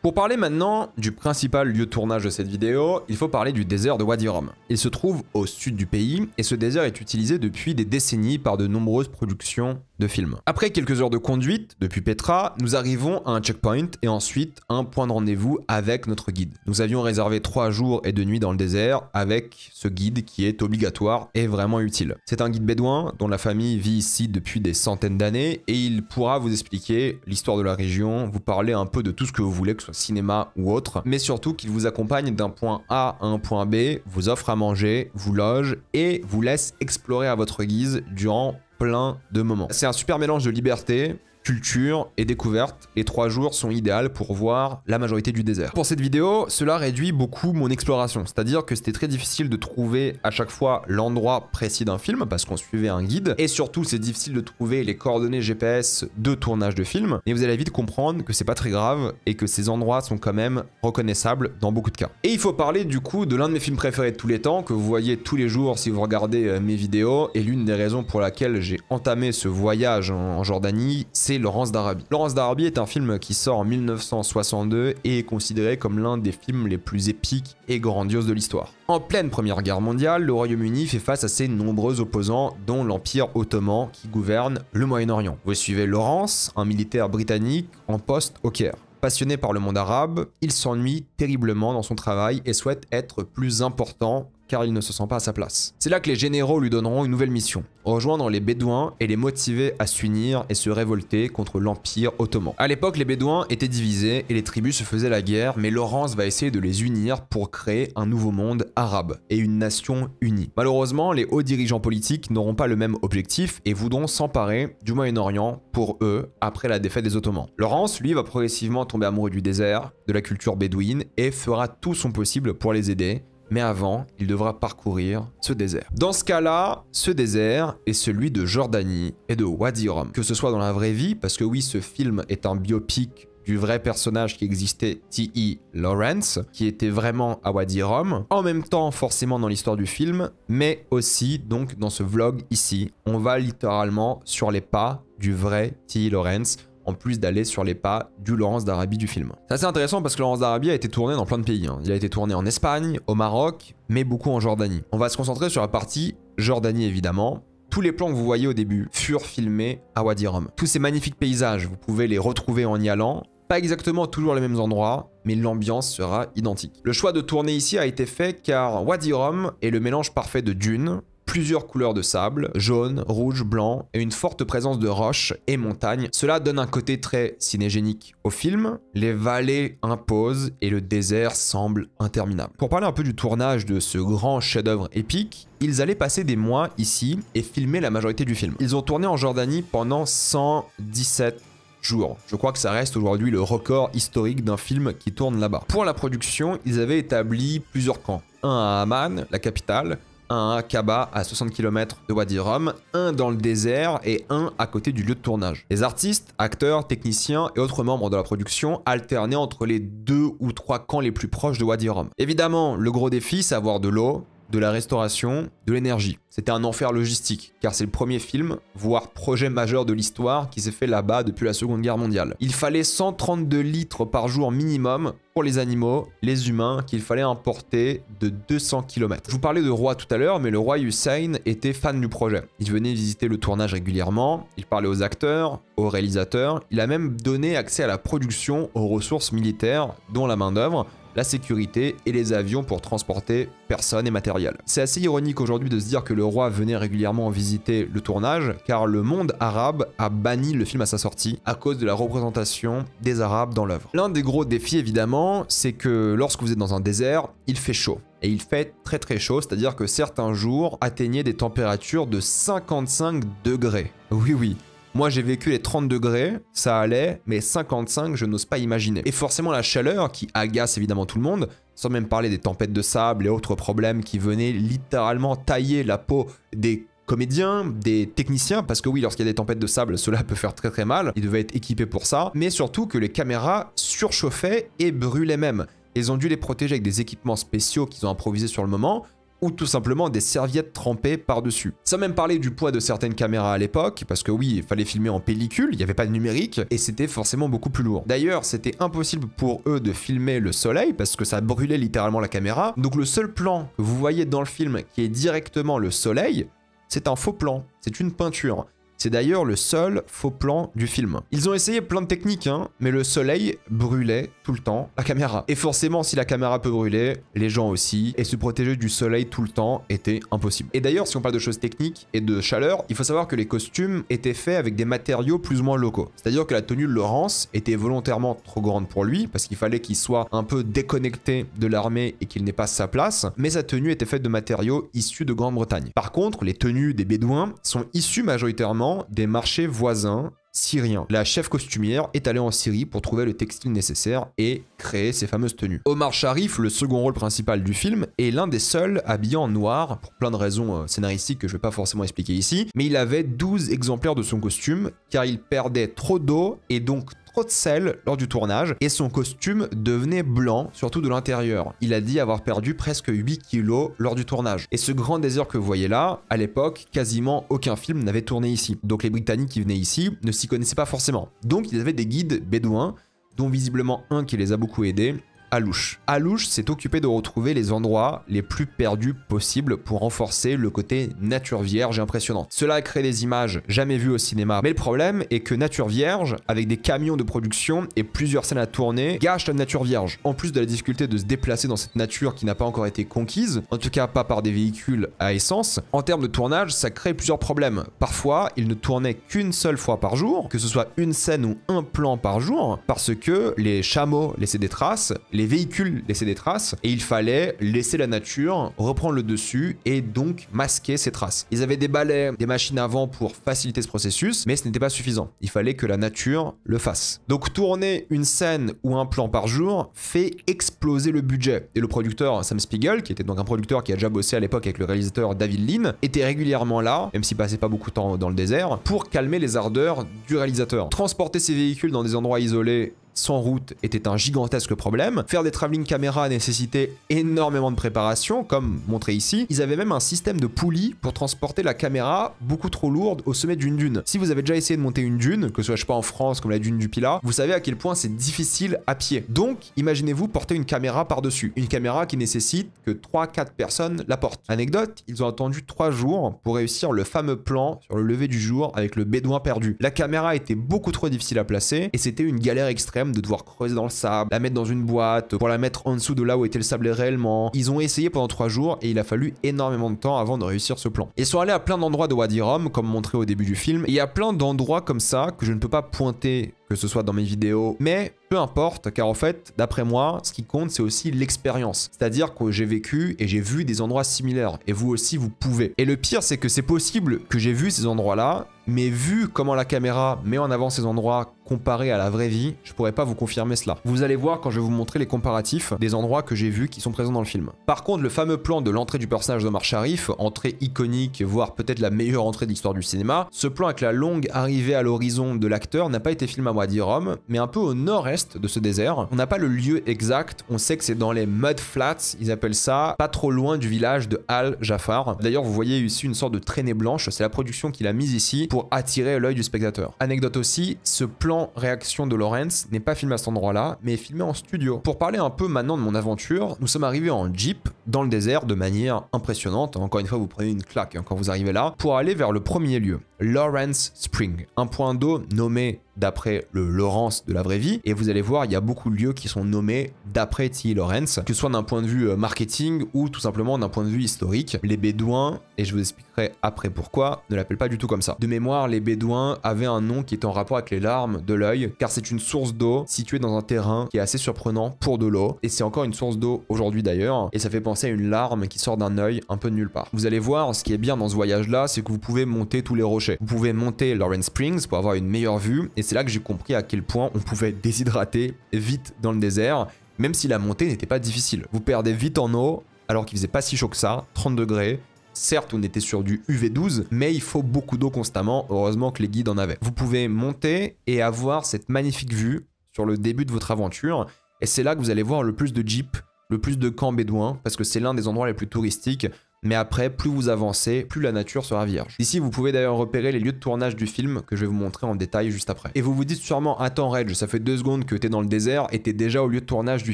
Pour parler maintenant du principal lieu de tournage de cette vidéo, il faut parler du désert de Wadi Rum. Il se trouve au sud du pays et ce désert est utilisé depuis des décennies par de nombreuses productions de films. Après quelques heures de conduite depuis Petra, nous arrivons à un checkpoint et ensuite un point de rendez-vous avec notre guide. Nous avions réservé 3 jours et 2 nuits dans le désert avec ce guide qui est obligatoire et vraiment utile. C'est un guide bédouin dont la famille vit ici depuis des centaines d'années et il pourra vous expliquer l'histoire de la région, vous parler un peu de tout ce que vous voulez, que ce soit cinéma ou autre, mais surtout qu'il vous accompagne d'un point A à un point B, vous offre à manger, vous loge et vous laisse explorer à votre guise durant plein de moments. C'est un super mélange de liberté, culture et découverte. Les 3 jours sont idéaux pour voir la majorité du désert. Pour cette vidéo, cela réduit beaucoup mon exploration. C'est-à-dire que c'était très difficile de trouver à chaque fois l'endroit précis d'un film parce qu'on suivait un guide. Et surtout, c'est difficile de trouver les coordonnées GPS de tournage de film. Mais vous allez vite comprendre que c'est pas très grave et que ces endroits sont quand même reconnaissables dans beaucoup de cas. Et il faut parler du coup de l'un de mes films préférés de tous les temps que vous voyez tous les jours si vous regardez mes vidéos. Et l'une des raisons pour laquelle j'ai entamé ce voyage en Jordanie, c'est Laurence d'Arabie. Laurence d'Arabie est un film qui sort en 1962 et est considéré comme l'un des films les plus épiques et grandioses de l'histoire. En pleine Première Guerre mondiale, le Royaume-Uni fait face à ses nombreux opposants, dont l'Empire ottoman qui gouverne le Moyen-Orient. Vous suivez Laurence, un militaire britannique en poste au Caire. Passionné par le monde arabe, il s'ennuie terriblement dans son travail et souhaite être plus important car il ne se sent pas à sa place. C'est là que les généraux lui donneront une nouvelle mission, rejoindre les Bédouins et les motiver à s'unir et se révolter contre l'Empire ottoman. À l'époque, les Bédouins étaient divisés et les tribus se faisaient la guerre, mais Lawrence va essayer de les unir pour créer un nouveau monde arabe et une nation unie. Malheureusement, les hauts dirigeants politiques n'auront pas le même objectif et voudront s'emparer du Moyen-Orient pour eux après la défaite des Ottomans. Lawrence, lui, va progressivement tomber amoureux du désert, de la culture bédouine et fera tout son possible pour les aider. Mais avant, il devra parcourir ce désert. Dans ce cas-là, ce désert est celui de Jordanie et de Wadi Rum. Que ce soit dans la vraie vie, parce que oui, ce film est un biopic du vrai personnage qui existait, T.E. Lawrence, qui était vraiment à Wadi Rum, en même temps forcément dans l'histoire du film, mais aussi donc dans ce vlog ici. On va littéralement sur les pas du vrai T.E. Lawrence, en plus d'aller sur les pas du Lawrence d'Arabie du film. C'est assez intéressant parce que Lawrence d'Arabie a été tourné dans plein de pays. Il a été tourné en Espagne, au Maroc, mais beaucoup en Jordanie. On va se concentrer sur la partie Jordanie évidemment. Tous les plans que vous voyez au début furent filmés à Wadi Rum. Tous ces magnifiques paysages, vous pouvez les retrouver en y allant. Pas exactement toujours les mêmes endroits, mais l'ambiance sera identique. Le choix de tourner ici a été fait car Wadi Rum est le mélange parfait de dunes, plusieurs couleurs de sable, jaune, rouge, blanc, et une forte présence de roches et montagnes. Cela donne un côté très cinégénique au film. Les vallées imposent et le désert semble interminable. Pour parler un peu du tournage de ce grand chef-d'œuvre épique, ils allaient passer des mois ici et filmer la majorité du film. Ils ont tourné en Jordanie pendant 117 jours. Je crois que ça reste aujourd'hui le record historique d'un film qui tourne là-bas. Pour la production, ils avaient établi plusieurs camps. Un à Amman, la capitale, un à Aqaba à 60 km de Wadi Rum, un dans le désert et un à côté du lieu de tournage. Les artistes, acteurs, techniciens et autres membres de la production alternaient entre les 2 ou 3 camps les plus proches de Wadi Rum. Évidemment, le gros défi, c'est avoir de l'eau, de la restauration, de l'énergie. C'était un enfer logistique, car c'est le premier film, voire projet majeur de l'histoire, qui s'est fait là-bas depuis la Seconde Guerre mondiale. Il fallait 132 litres par jour minimum pour les animaux, les humains, qu'il fallait importer de 200 km. Je vous parlais de roi tout à l'heure, mais le roi Hussein était fan du projet. Il venait visiter le tournage régulièrement, il parlait aux acteurs, aux réalisateurs, il a même donné accès à la production, aux ressources militaires, dont la main-d'œuvre, la sécurité et les avions pour transporter personnes et matériel. C'est assez ironique aujourd'hui de se dire que le roi venait régulièrement visiter le tournage, car le monde arabe a banni le film à sa sortie à cause de la représentation des Arabes dans l'œuvre. L'un des gros défis évidemment, c'est que lorsque vous êtes dans un désert, il fait chaud. Et il fait très très chaud, c'est-à-dire que certains jours atteignaient des températures de 55 degrés. Oui oui. Moi j'ai vécu les 30 degrés, ça allait, mais 55 je n'ose pas imaginer. Et forcément la chaleur qui agace évidemment tout le monde, sans même parler des tempêtes de sable et autres problèmes qui venaient littéralement tailler la peau des comédiens, des techniciens, parce que oui, lorsqu'il y a des tempêtes de sable, cela peut faire très très mal, ils devaient être équipés pour ça, mais surtout que les caméras surchauffaient et brûlaient même. Ils ont dû les protéger avec des équipements spéciaux qu'ils ont improvisés sur le moment, ou tout simplement des serviettes trempées par-dessus. Sans même parler du poids de certaines caméras à l'époque, parce que oui, il fallait filmer en pellicule, il n'y avait pas de numérique, et c'était forcément beaucoup plus lourd. D'ailleurs, c'était impossible pour eux de filmer le soleil, parce que ça brûlait littéralement la caméra, donc le seul plan que vous voyez dans le film qui est directement le soleil, c'est un faux plan, c'est une peinture. C'est d'ailleurs le seul faux plan du film. Ils ont essayé plein de techniques, mais le soleil brûlait tout le temps la caméra. Et forcément, si la caméra peut brûler, les gens aussi, et se protéger du soleil tout le temps était impossible. Et d'ailleurs, si on parle de choses techniques et de chaleur, il faut savoir que les costumes étaient faits avec des matériaux plus ou moins locaux. C'est-à-dire que la tenue de Lawrence était volontairement trop grande pour lui, parce qu'il fallait qu'il soit un peu déconnecté de l'armée et qu'il n'ait pas sa place, mais sa tenue était faite de matériaux issus de Grande-Bretagne. Par contre, les tenues des Bédouins sont issues majoritairement des marchés voisins syriens. La chef costumière est allée en Syrie pour trouver le textile nécessaire et créer ces fameuses tenues. Omar Sharif, le second rôle principal du film, est l'un des seuls habillés en noir, pour plein de raisons scénaristiques que je vais pas forcément expliquer ici, mais il avait 12 exemplaires de son costume, car il perdait trop d'eau et donc trop de sel lors du tournage, et son costume devenait blanc, surtout de l'intérieur. Il a dit avoir perdu presque 8 kilos lors du tournage. Et ce grand désert que vous voyez là, à l'époque, quasiment aucun film n'avait tourné ici. Donc les Britanniques qui venaient ici ne s'y connaissaient pas forcément. Donc ils avaient des guides bédouins, dont visiblement un qui les a beaucoup aidés, Alouche. Alouche s'est occupé de retrouver les endroits les plus perdus possibles pour renforcer le côté nature vierge et impressionnant. Cela a créé des images jamais vues au cinéma, mais le problème est que nature vierge, avec des camions de production et plusieurs scènes à tourner, gâche la nature vierge. En plus de la difficulté de se déplacer dans cette nature qui n'a pas encore été conquise, en tout cas pas par des véhicules à essence, en termes de tournage, ça crée plusieurs problèmes. Parfois, il ne tournait qu'une seule fois par jour, que ce soit une scène ou un plan par jour, parce que les chameaux laissaient des traces, les véhicules laissaient des traces, et il fallait laisser la nature reprendre le dessus et donc masquer ces traces. Ils avaient des balais, des machines à vent pour faciliter ce processus, mais ce n'était pas suffisant. Il fallait que la nature le fasse. Donc tourner une scène ou un plan par jour fait exploser le budget. Et le producteur Sam Spiegel, qui était donc un producteur qui a déjà bossé à l'époque avec le réalisateur David Lean, était régulièrement là, même s'il passait pas beaucoup de temps dans le désert, pour calmer les ardeurs du réalisateur. Transporter ses véhicules dans des endroits isolés sans route était un gigantesque problème. Faire des travelling caméras nécessitait énormément de préparation, comme montré ici. Ils avaient même un système de poulies pour transporter la caméra beaucoup trop lourde au sommet d'une dune. Si vous avez déjà essayé de monter une dune, que ce soit je sais pas en France comme la dune du Pilat, vous savez à quel point c'est difficile à pied. Donc imaginez-vous porter une caméra par-dessus. Une caméra qui nécessite que 3-4 personnes la portent. Anecdote, ils ont attendu 3 jours pour réussir le fameux plan sur le lever du jour avec le bédouin perdu. La caméra était beaucoup trop difficile à placer et c'était une galère extrême de devoir creuser dans le sable, la mettre dans une boîte, pour la mettre en dessous de là où était le sable réellement. Ils ont essayé pendant 3 jours et il a fallu énormément de temps avant de réussir ce plan. Ils sont allés à plein d'endroits de Wadi Rum, comme montré au début du film, et il y a plein d'endroits comme ça que je ne peux pas pointer, que ce soit dans mes vidéos, mais peu importe, car en fait, d'après moi, ce qui compte, c'est aussi l'expérience. C'est-à-dire que j'ai vécu et j'ai vu des endroits similaires, et vous aussi, vous pouvez. Et le pire, c'est que c'est possible que j'ai vu ces endroits-là, mais vu comment la caméra met en avant ces endroits comparés à la vraie vie, je pourrais pas vous confirmer cela. Vous allez voir quand je vais vous montrer les comparatifs des endroits que j'ai vus qui sont présents dans le film. Par contre, le fameux plan de l'entrée du personnage d'Omar Sharif, entrée iconique, voire peut-être la meilleure entrée de l'histoire du cinéma, ce plan avec la longue arrivée à l'horizon de l'acteur n'a pas été filmé à Wadi Rum, mais un peu au nord-est de ce désert. On n'a pas le lieu exact, on sait que c'est dans les Mud Flats, ils appellent ça, pas trop loin du village de Al Jafar. D'ailleurs, vous voyez ici une sorte de traînée blanche, c'est la production qui l'a mise ici pour attirer l'œil du spectateur. Anecdote aussi, ce plan réaction de Lawrence n'est pas filmé à cet endroit-là, mais est filmé en studio. Pour parler un peu maintenant de mon aventure, nous sommes arrivés en Jeep dans le désert de manière impressionnante. Encore une fois, vous prenez une claque quand vous arrivez là, pour aller vers le premier lieu, Lawrence Spring, un point d'eau nommé d'après le Lawrence de la vraie vie, et vous allez voir, il y a beaucoup de lieux qui sont nommés d'après T. Lawrence, que ce soit d'un point de vue marketing ou tout simplement d'un point de vue historique. Les Bédouins, et je vous expliquerai après pourquoi, ne l'appellent pas du tout comme ça. De mémoire, les Bédouins avaient un nom qui était en rapport avec les larmes de l'œil, car c'est une source d'eau située dans un terrain qui est assez surprenant pour de l'eau, et c'est encore une source d'eau aujourd'hui d'ailleurs, et ça fait penser à une larme qui sort d'un œil un peu de nulle part. Vous allez voir, ce qui est bien dans ce voyage-là, c'est que vous pouvez monter tous les rochers. Vous pouvez monter Lawrence Springs pour avoir une meilleure vue, et c'est là que j'ai compris à quel point on pouvait déshydrater vite dans le désert, même si la montée n'était pas difficile. Vous perdez vite en eau, alors qu'il faisait pas si chaud que ça, 30 degrés. Certes, on était sur du UV12, mais il faut beaucoup d'eau constamment, heureusement que les guides en avaient. Vous pouvez monter et avoir cette magnifique vue sur le début de votre aventure, et c'est là que vous allez voir le plus de jeeps, le plus de camps bédouins, parce que c'est l'un des endroits les plus touristiques. Mais après, plus vous avancez, plus la nature sera vierge. Ici, vous pouvez d'ailleurs repérer les lieux de tournage du film que je vais vous montrer en détail juste après. Et vous vous dites sûrement, attends Reg, ça fait 2 secondes que t'es dans le désert et t'es déjà au lieu de tournage du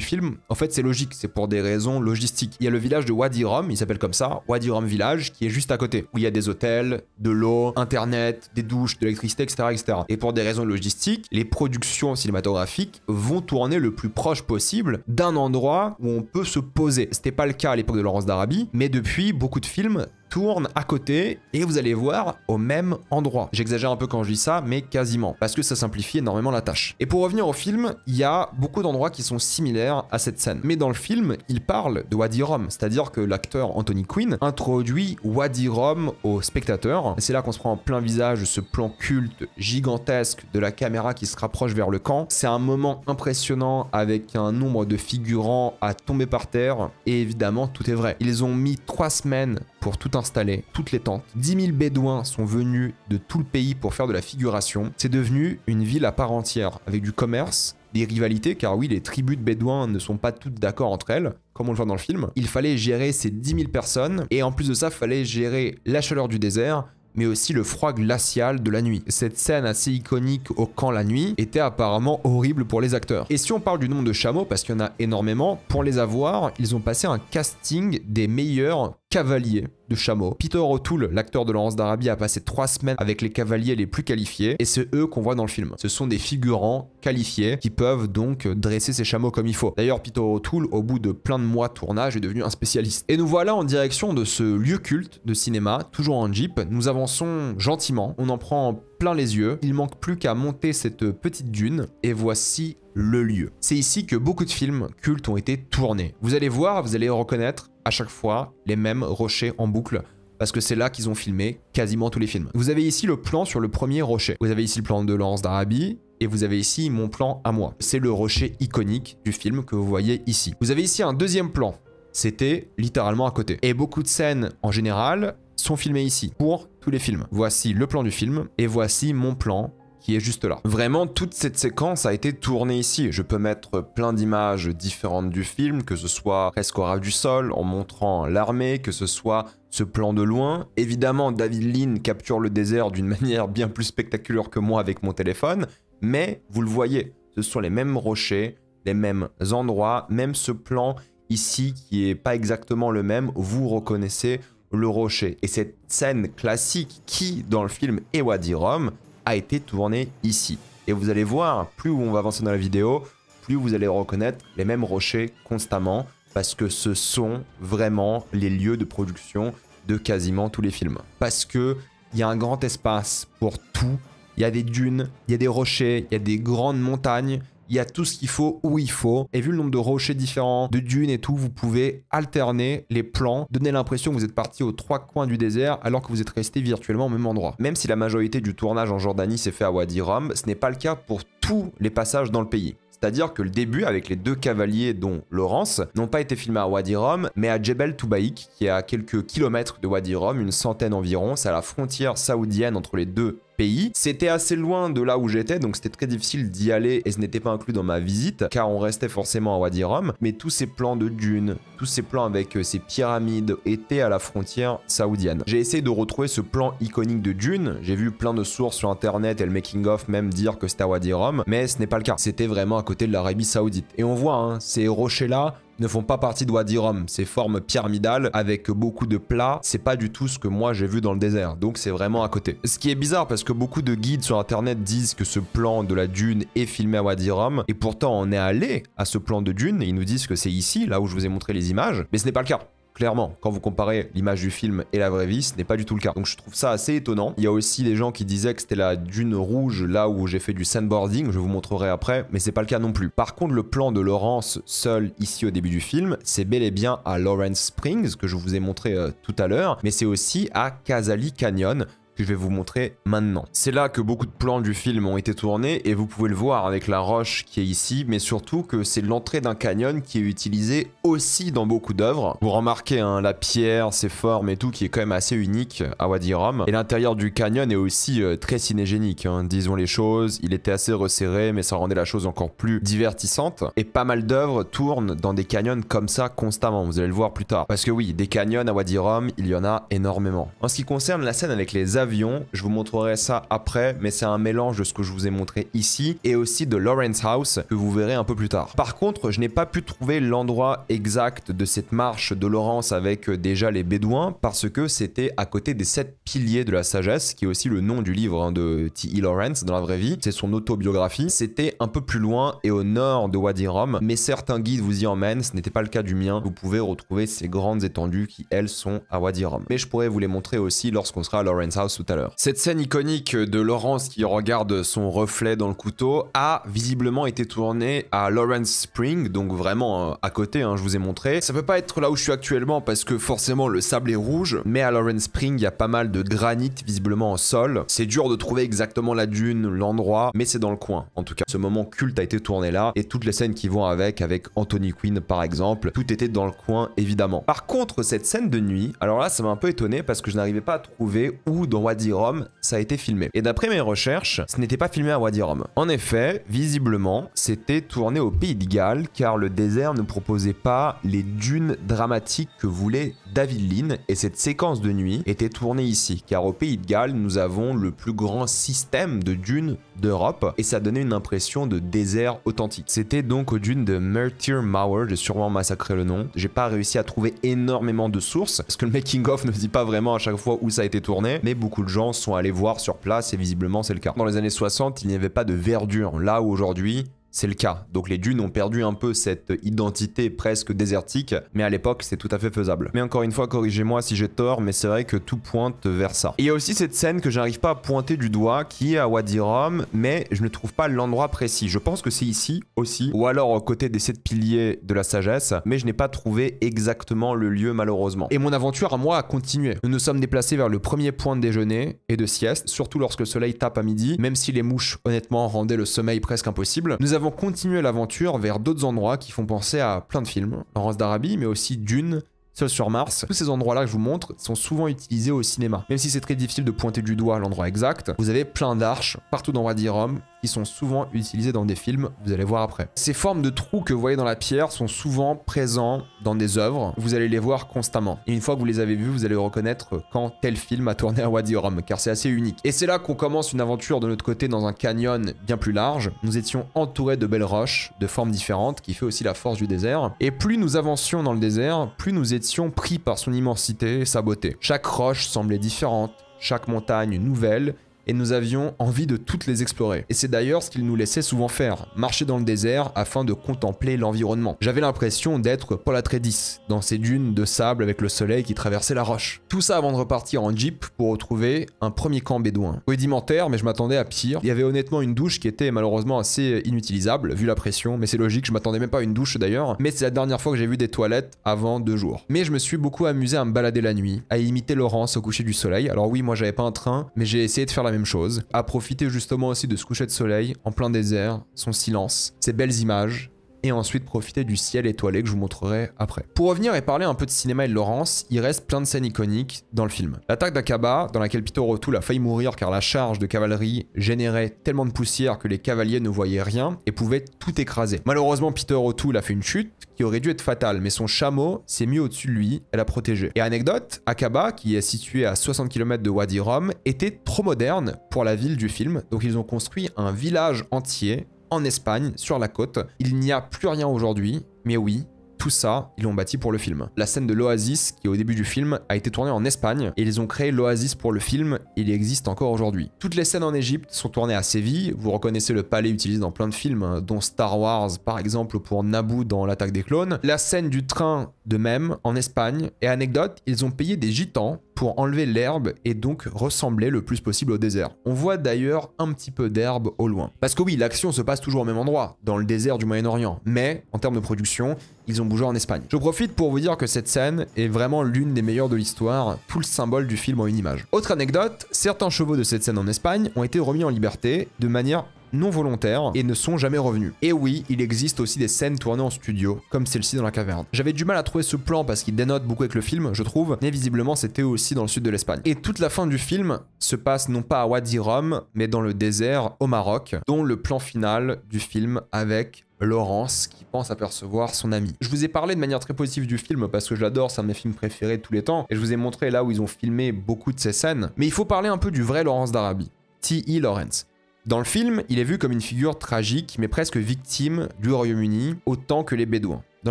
film. En fait, c'est logique, c'est pour des raisons logistiques. Il y a le village de Wadi Rum, il s'appelle comme ça, Wadi Rum Village, qui est juste à côté, où il y a des hôtels, de l'eau, internet, des douches, de l'électricité, etc., etc. Et pour des raisons logistiques, les productions cinématographiques vont tourner le plus proche possible d'un endroit où on peut se poser. C'était pas le cas à l'époque de Lawrence d'Arabie, mais depuis, beaucoup de films tournent à côté et vous allez voir au même endroit. J'exagère un peu quand je dis ça, mais quasiment, parce que ça simplifie énormément la tâche. Et pour revenir au film, il y a beaucoup d'endroits qui sont similaires à cette scène. Mais dans le film, il parle de Wadi Rum, c'est-à-dire que l'acteur Anthony Quinn introduit Wadi Rum au spectateur. C'est là qu'on se prend en plein visage ce plan culte gigantesque de la caméra qui se rapproche vers le camp. C'est un moment impressionnant avec un nombre de figurants à tomber par terre et évidemment tout est vrai. Ils ont mis 3 semaines pour tout installer, toutes les tentes. 10 000 bédouins sont venus de tout le pays pour faire de la figuration. C'est devenu une ville à part entière, avec du commerce, des rivalités, car oui, les tribus de bédouins ne sont pas toutes d'accord entre elles, comme on le voit dans le film. Il fallait gérer ces 10 000 personnes, et en plus de ça, il fallait gérer la chaleur du désert, mais aussi le froid glacial de la nuit. Cette scène assez iconique au camp la nuit était apparemment horrible pour les acteurs. Et si on parle du nombre de chameaux, parce qu'il y en a énormément, pour les avoir, ils ont passé un casting des meilleurs cavaliers de chameaux. Peter O'Toole, l'acteur de Lawrence d'Arabie, a passé 3 semaines avec les cavaliers les plus qualifiés et c'est eux qu'on voit dans le film. Ce sont des figurants qualifiés qui peuvent donc dresser ces chameaux comme il faut. D'ailleurs, Peter O'Toole, au bout de plein de mois de tournage, est devenu un spécialiste. Et nous voilà en direction de ce lieu culte de cinéma, toujours en Jeep. Nous avançons gentiment, on en prend plein les yeux. Il manque plus qu'à monter cette petite dune et voici le lieu. C'est ici que beaucoup de films cultes ont été tournés. Vous allez voir, vous allez reconnaître à chaque fois les mêmes rochers en boucle parce que c'est là qu'ils ont filmé quasiment tous les films. Vous avez ici le plan sur le premier rocher. Vous avez ici le plan de Lawrence d'Arabie et vous avez ici mon plan à moi. C'est le rocher iconique du film que vous voyez ici. Vous avez ici un deuxième plan. C'était littéralement à côté. Et beaucoup de scènes en général sont filmées ici pour tous les films. Voici le plan du film et voici mon plan qui est juste là. Vraiment, toute cette séquence a été tournée ici. Je peux mettre plein d'images différentes du film, que ce soit presque au ras du sol, en montrant l'armée, que ce soit ce plan de loin. Évidemment, David Lean capture le désert d'une manière bien plus spectaculaire que moi avec mon téléphone, mais vous le voyez, ce sont les mêmes rochers, les mêmes endroits, même ce plan ici qui est pas exactement le même, vous reconnaissez le rocher. Et cette scène classique qui, dans le film, est Wadi Rum, a été tourné ici. Et vous allez voir, plus on va avancer dans la vidéo, plus vous allez reconnaître les mêmes rochers constamment, parce que ce sont vraiment les lieux de production de quasiment tous les films. Parce que il y a un grand espace pour tout, il y a des dunes, il y a des rochers, il y a des grandes montagnes, il y a tout ce qu'il faut où il faut. Et vu le nombre de rochers différents, de dunes et tout, vous pouvez alterner les plans, donner l'impression que vous êtes parti aux 3 coins du désert alors que vous êtes resté virtuellement au même endroit. Même si la majorité du tournage en Jordanie s'est fait à Wadi Rum, ce n'est pas le cas pour tous les passages dans le pays. C'est-à-dire que le début avec les 2 cavaliers dont Lawrence n'ont pas été filmés à Wadi Rum, mais à Jebel Toubaïk, qui est à quelques kilomètres de Wadi Rum, une centaine environ. C'est à la frontière saoudienne entre les 2 pays. C'était assez loin de là où j'étais, donc c'était très difficile d'y aller et ce n'était pas inclus dans ma visite, car on restait forcément à Wadi Rum, mais tous ces plans de dunes, tous ces plans avec ces pyramides étaient à la frontière saoudienne. J'ai essayé de retrouver ce plan iconique de dunes, j'ai vu plein de sources sur internet et le making of même dire que c'était à Wadi Rum, mais ce n'est pas le cas. C'était vraiment à côté de l'Arabie Saoudite. Et on voit, hein, ces rochers-là ne font pas partie de Wadi Rum. Ces formes pyramidales avec beaucoup de plats, c'est pas du tout ce que moi j'ai vu dans le désert. Donc c'est vraiment à côté. Ce qui est bizarre parce que beaucoup de guides sur internet disent que ce plan de la dune est filmé à Wadi Rum et pourtant on est allé à ce plan de dune et ils nous disent que c'est ici, là où je vous ai montré les images, mais ce n'est pas le cas. Clairement, quand vous comparez l'image du film et la vraie vie, ce n'est pas du tout le cas. Donc je trouve ça assez étonnant. Il y a aussi des gens qui disaient que c'était la dune rouge, là où j'ai fait du sandboarding, je vous montrerai après, mais c'est pas le cas non plus. Par contre, le plan de Lawrence seul ici au début du film, c'est bel et bien à Lawrence Springs, que je vous ai montré tout à l'heure, mais c'est aussi à Kazali Canyon, que je vais vous montrer maintenant. C'est là que beaucoup de plans du film ont été tournés et vous pouvez le voir avec la roche qui est ici, mais surtout que c'est l'entrée d'un canyon qui est utilisé aussi dans beaucoup d'œuvres. Vous remarquez hein, la pierre, ses formes et tout qui est quand même assez unique à Wadi Rum. Et l'intérieur du canyon est aussi très cinégénique, hein, disons les choses. Il était assez resserré, mais ça rendait la chose encore plus divertissante. Et pas mal d'œuvres tournent dans des canyons comme ça constamment, vous allez le voir plus tard. Parce que oui, des canyons à Wadi Rum, il y en a énormément. En ce qui concerne la scène avec les avions, je vous montrerai ça après, mais c'est un mélange de ce que je vous ai montré ici et aussi de Lawrence House que vous verrez un peu plus tard. Par contre, je n'ai pas pu trouver l'endroit exact de cette marche de Lawrence avec déjà les Bédouins parce que c'était à côté des 7 piliers de la sagesse, qui est aussi le nom du livre hein, de T.E. Lawrence dans la vraie vie. C'est son autobiographie. C'était un peu plus loin et au nord de Wadi Rum, mais certains guides vous y emmènent, ce n'était pas le cas du mien. Vous pouvez retrouver ces grandes étendues qui, elles, sont à Wadi Rum. Mais je pourrais vous les montrer aussi lorsqu'on sera à Lawrence House tout à l'heure. Cette scène iconique de Lawrence qui regarde son reflet dans le couteau a visiblement été tournée à Lawrence Spring, donc vraiment à côté, hein, je vous ai montré. Ça peut pas être là où je suis actuellement parce que forcément le sable est rouge, mais à Lawrence Spring, il y a pas mal de granit visiblement en sol. C'est dur de trouver exactement la dune, l'endroit, mais c'est dans le coin. En tout cas, ce moment culte a été tourné là et toutes les scènes qui vont avec Anthony Quinn par exemple, tout était dans le coin évidemment. Par contre, cette scène de nuit, alors là ça m'a un peu étonné parce que je n'arrivais pas à trouver où dans Wadi Rum ça a été filmé. Et d'après mes recherches, ce n'était pas filmé à Wadi Rum. En effet, visiblement, c'était tourné au Pays de Galles car le désert ne proposait pas les dunes dramatiques que voulait David Lean et cette séquence de nuit était tournée ici, car au Pays de Galles, nous avons le plus grand système de dunes d'Europe et ça donnait une impression de désert authentique. C'était donc aux dunes de Merthyr Mawr, j'ai sûrement massacré le nom. J'ai pas réussi à trouver énormément de sources, parce que le making-of ne dit pas vraiment à chaque fois où ça a été tourné, mais beaucoup de gens sont allés voir sur place et visiblement c'est le cas. Dans les années 60, il n'y avait pas de verdure, là où aujourd'hui, c'est le cas. Donc les dunes ont perdu un peu cette identité presque désertique, mais à l'époque c'est tout à fait faisable. Mais encore une fois, corrigez-moi si j'ai tort, mais c'est vrai que tout pointe vers ça. Et il y a aussi cette scène que j'arrive pas à pointer du doigt, qui est à Wadi Rum, mais je ne trouve pas l'endroit précis. Je pense que c'est ici aussi, ou alors aux côtés des 7 piliers de la sagesse, mais je n'ai pas trouvé exactement le lieu malheureusement. Et mon aventure à moi a continué. Nous nous sommes déplacés vers le premier point de déjeuner et de sieste, surtout lorsque le soleil tape à midi, même si les mouches honnêtement rendaient le sommeil presque impossible. Nous avons continué l'aventure vers d'autres endroits qui font penser à plein de films, Laurence d'Arabie, mais aussi Dune, Seul sur Mars. Tous ces endroits-là que je vous montre sont souvent utilisés au cinéma. Même si c'est très difficile de pointer du doigt l'endroit exact, vous avez plein d'arches partout dans Wadi Rum qui sont souvent utilisées dans des films, vous allez voir après. Ces formes de trous que vous voyez dans la pierre sont souvent présents dans des œuvres, vous allez les voir constamment. Et une fois que vous les avez vus, vous allez reconnaître quand tel film a tourné à Wadi Rum, car c'est assez unique. Et c'est là qu'on commence une aventure de notre côté dans un canyon bien plus large. Nous étions entourés de belles roches, de formes différentes, qui fait aussi la force du désert. Et plus nous avancions dans le désert, plus nous étions pris par son immensité et sa beauté. Chaque roche semblait différente, chaque montagne nouvelle, et nous avions envie de toutes les explorer. Et c'est d'ailleurs ce qu'il nous laissait souvent faire, marcher dans le désert afin de contempler l'environnement. J'avais l'impression d'être Paul Atreides, dans ces dunes de sable avec le soleil qui traversait la roche. Tout ça avant de repartir en jeep pour retrouver un premier camp bédouin. Rudimentaire, mais je m'attendais à pire. Il y avait honnêtement une douche qui était malheureusement assez inutilisable, vu la pression, mais c'est logique, je m'attendais même pas à une douche d'ailleurs. Mais c'est la dernière fois que j'ai vu des toilettes avant 2 jours. Mais je me suis beaucoup amusé à me balader la nuit, à imiter Laurence au coucher du soleil. Alors oui, moi j'avais pas un train, mais j'ai essayé de faire la même chose, à profiter justement aussi de ce coucher de soleil en plein désert, son silence, ces belles images, et ensuite profiter du ciel étoilé que je vous montrerai après. Pour revenir et parler un peu de cinéma et de Laurence, il reste plein de scènes iconiques dans le film. L'attaque d'Aqaba, dans laquelle Peter O'Toole a failli mourir car la charge de cavalerie générait tellement de poussière que les cavaliers ne voyaient rien et pouvaient tout écraser. Malheureusement, Peter O'Toole a fait une chute qui aurait dû être fatale, mais son chameau s'est mis au-dessus de lui et l'a protégé. Et anecdote, Aqaba, qui est situé à 60 km de Wadi Rum, était trop moderne pour la ville du film, donc ils ont construit un village entier en Espagne, sur la côte. Il n'y a plus rien aujourd'hui, mais oui, tout ça, ils l'ont bâti pour le film. La scène de l'Oasis, qui est au début du film, a été tournée en Espagne, et ils ont créé l'Oasis pour le film, et il existe encore aujourd'hui. Toutes les scènes en Égypte sont tournées à Séville, vous reconnaissez le palais utilisé dans plein de films, dont Star Wars par exemple, pour Naboo dans l'Attaque des clones. La scène du train de même, en Espagne, et anecdote, ils ont payé des gitans pour enlever l'herbe et donc ressembler le plus possible au désert. On voit d'ailleurs un petit peu d'herbe au loin. Parce que oui, l'action se passe toujours au même endroit, dans le désert du Moyen-Orient, mais en termes de production, ils ont bougé en Espagne. Je profite pour vous dire que cette scène est vraiment l'une des meilleures de l'histoire, tout le symbole du film en une image. Autre anecdote, certains chevaux de cette scène en Espagne ont été remis en liberté de manière non volontaires et ne sont jamais revenus. Et oui, il existe aussi des scènes tournées en studio, comme celle-ci dans la caverne. J'avais du mal à trouver ce plan parce qu'il dénote beaucoup avec le film, je trouve, mais visiblement c'était aussi dans le sud de l'Espagne. Et toute la fin du film se passe non pas à Wadi Rum, mais dans le désert au Maroc, dont le plan final du film avec Laurence qui pense apercevoir son ami. Je vous ai parlé de manière très positive du film parce que je l'adore, c'est un de mes films préférés de tous les temps, et je vous ai montré là où ils ont filmé beaucoup de ces scènes, mais il faut parler un peu du vrai Laurence d'Arabie, T.E. Lawrence. Dans le film, il est vu comme une figure tragique, mais presque victime du Royaume-Uni, autant que les Bédouins. Dans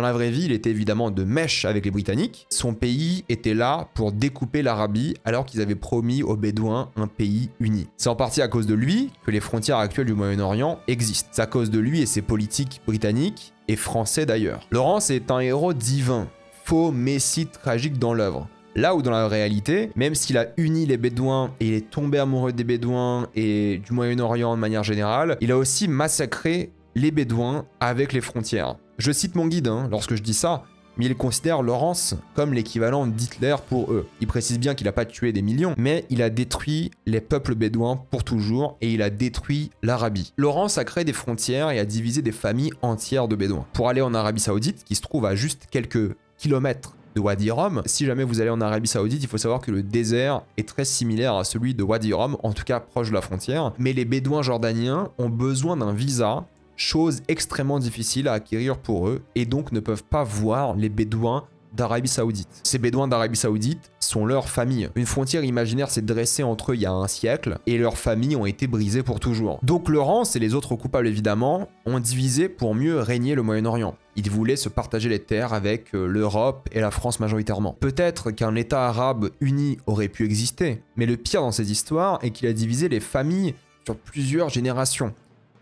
la vraie vie, il était évidemment de mèche avec les Britanniques. Son pays était là pour découper l'Arabie, alors qu'ils avaient promis aux Bédouins un pays uni. C'est en partie à cause de lui que les frontières actuelles du Moyen-Orient existent. C'est à cause de lui et ses politiques britanniques, et français d'ailleurs. Laurence est un héros divin, faux messie tragique dans l'œuvre. Là où dans la réalité, même s'il a uni les Bédouins et il est tombé amoureux des Bédouins et du Moyen-Orient de manière générale, il a aussi massacré les Bédouins avec les frontières. Je cite mon guide lorsque je dis ça, mais il considère Laurence comme l'équivalent d'Hitler pour eux. Il précise bien qu'il n'a pas tué des millions, mais il a détruit les peuples bédouins pour toujours et il a détruit l'Arabie. Laurence a créé des frontières et a divisé des familles entières de Bédouins. Pour aller en Arabie Saoudite, qui se trouve à juste quelques kilomètres de Wadi Rum. Si jamais vous allez en Arabie Saoudite, il faut savoir que le désert est très similaire à celui de Wadi Rum, en tout cas proche de la frontière. Mais les Bédouins jordaniens ont besoin d'un visa, chose extrêmement difficile à acquérir pour eux, et donc ne peuvent pas voir les Bédouins d'Arabie Saoudite. Ces bédouins d'Arabie Saoudite sont leur famille. Une frontière imaginaire s'est dressée entre eux il y a un siècle et leurs familles ont été brisées pour toujours. Donc Laurence et les autres coupables évidemment ont divisé pour mieux régner le Moyen-Orient. Ils voulaient se partager les terres avec l'Europe et la France majoritairement. Peut-être qu'un État arabe uni aurait pu exister, mais le pire dans ces histoires est qu'il a divisé les familles sur plusieurs générations.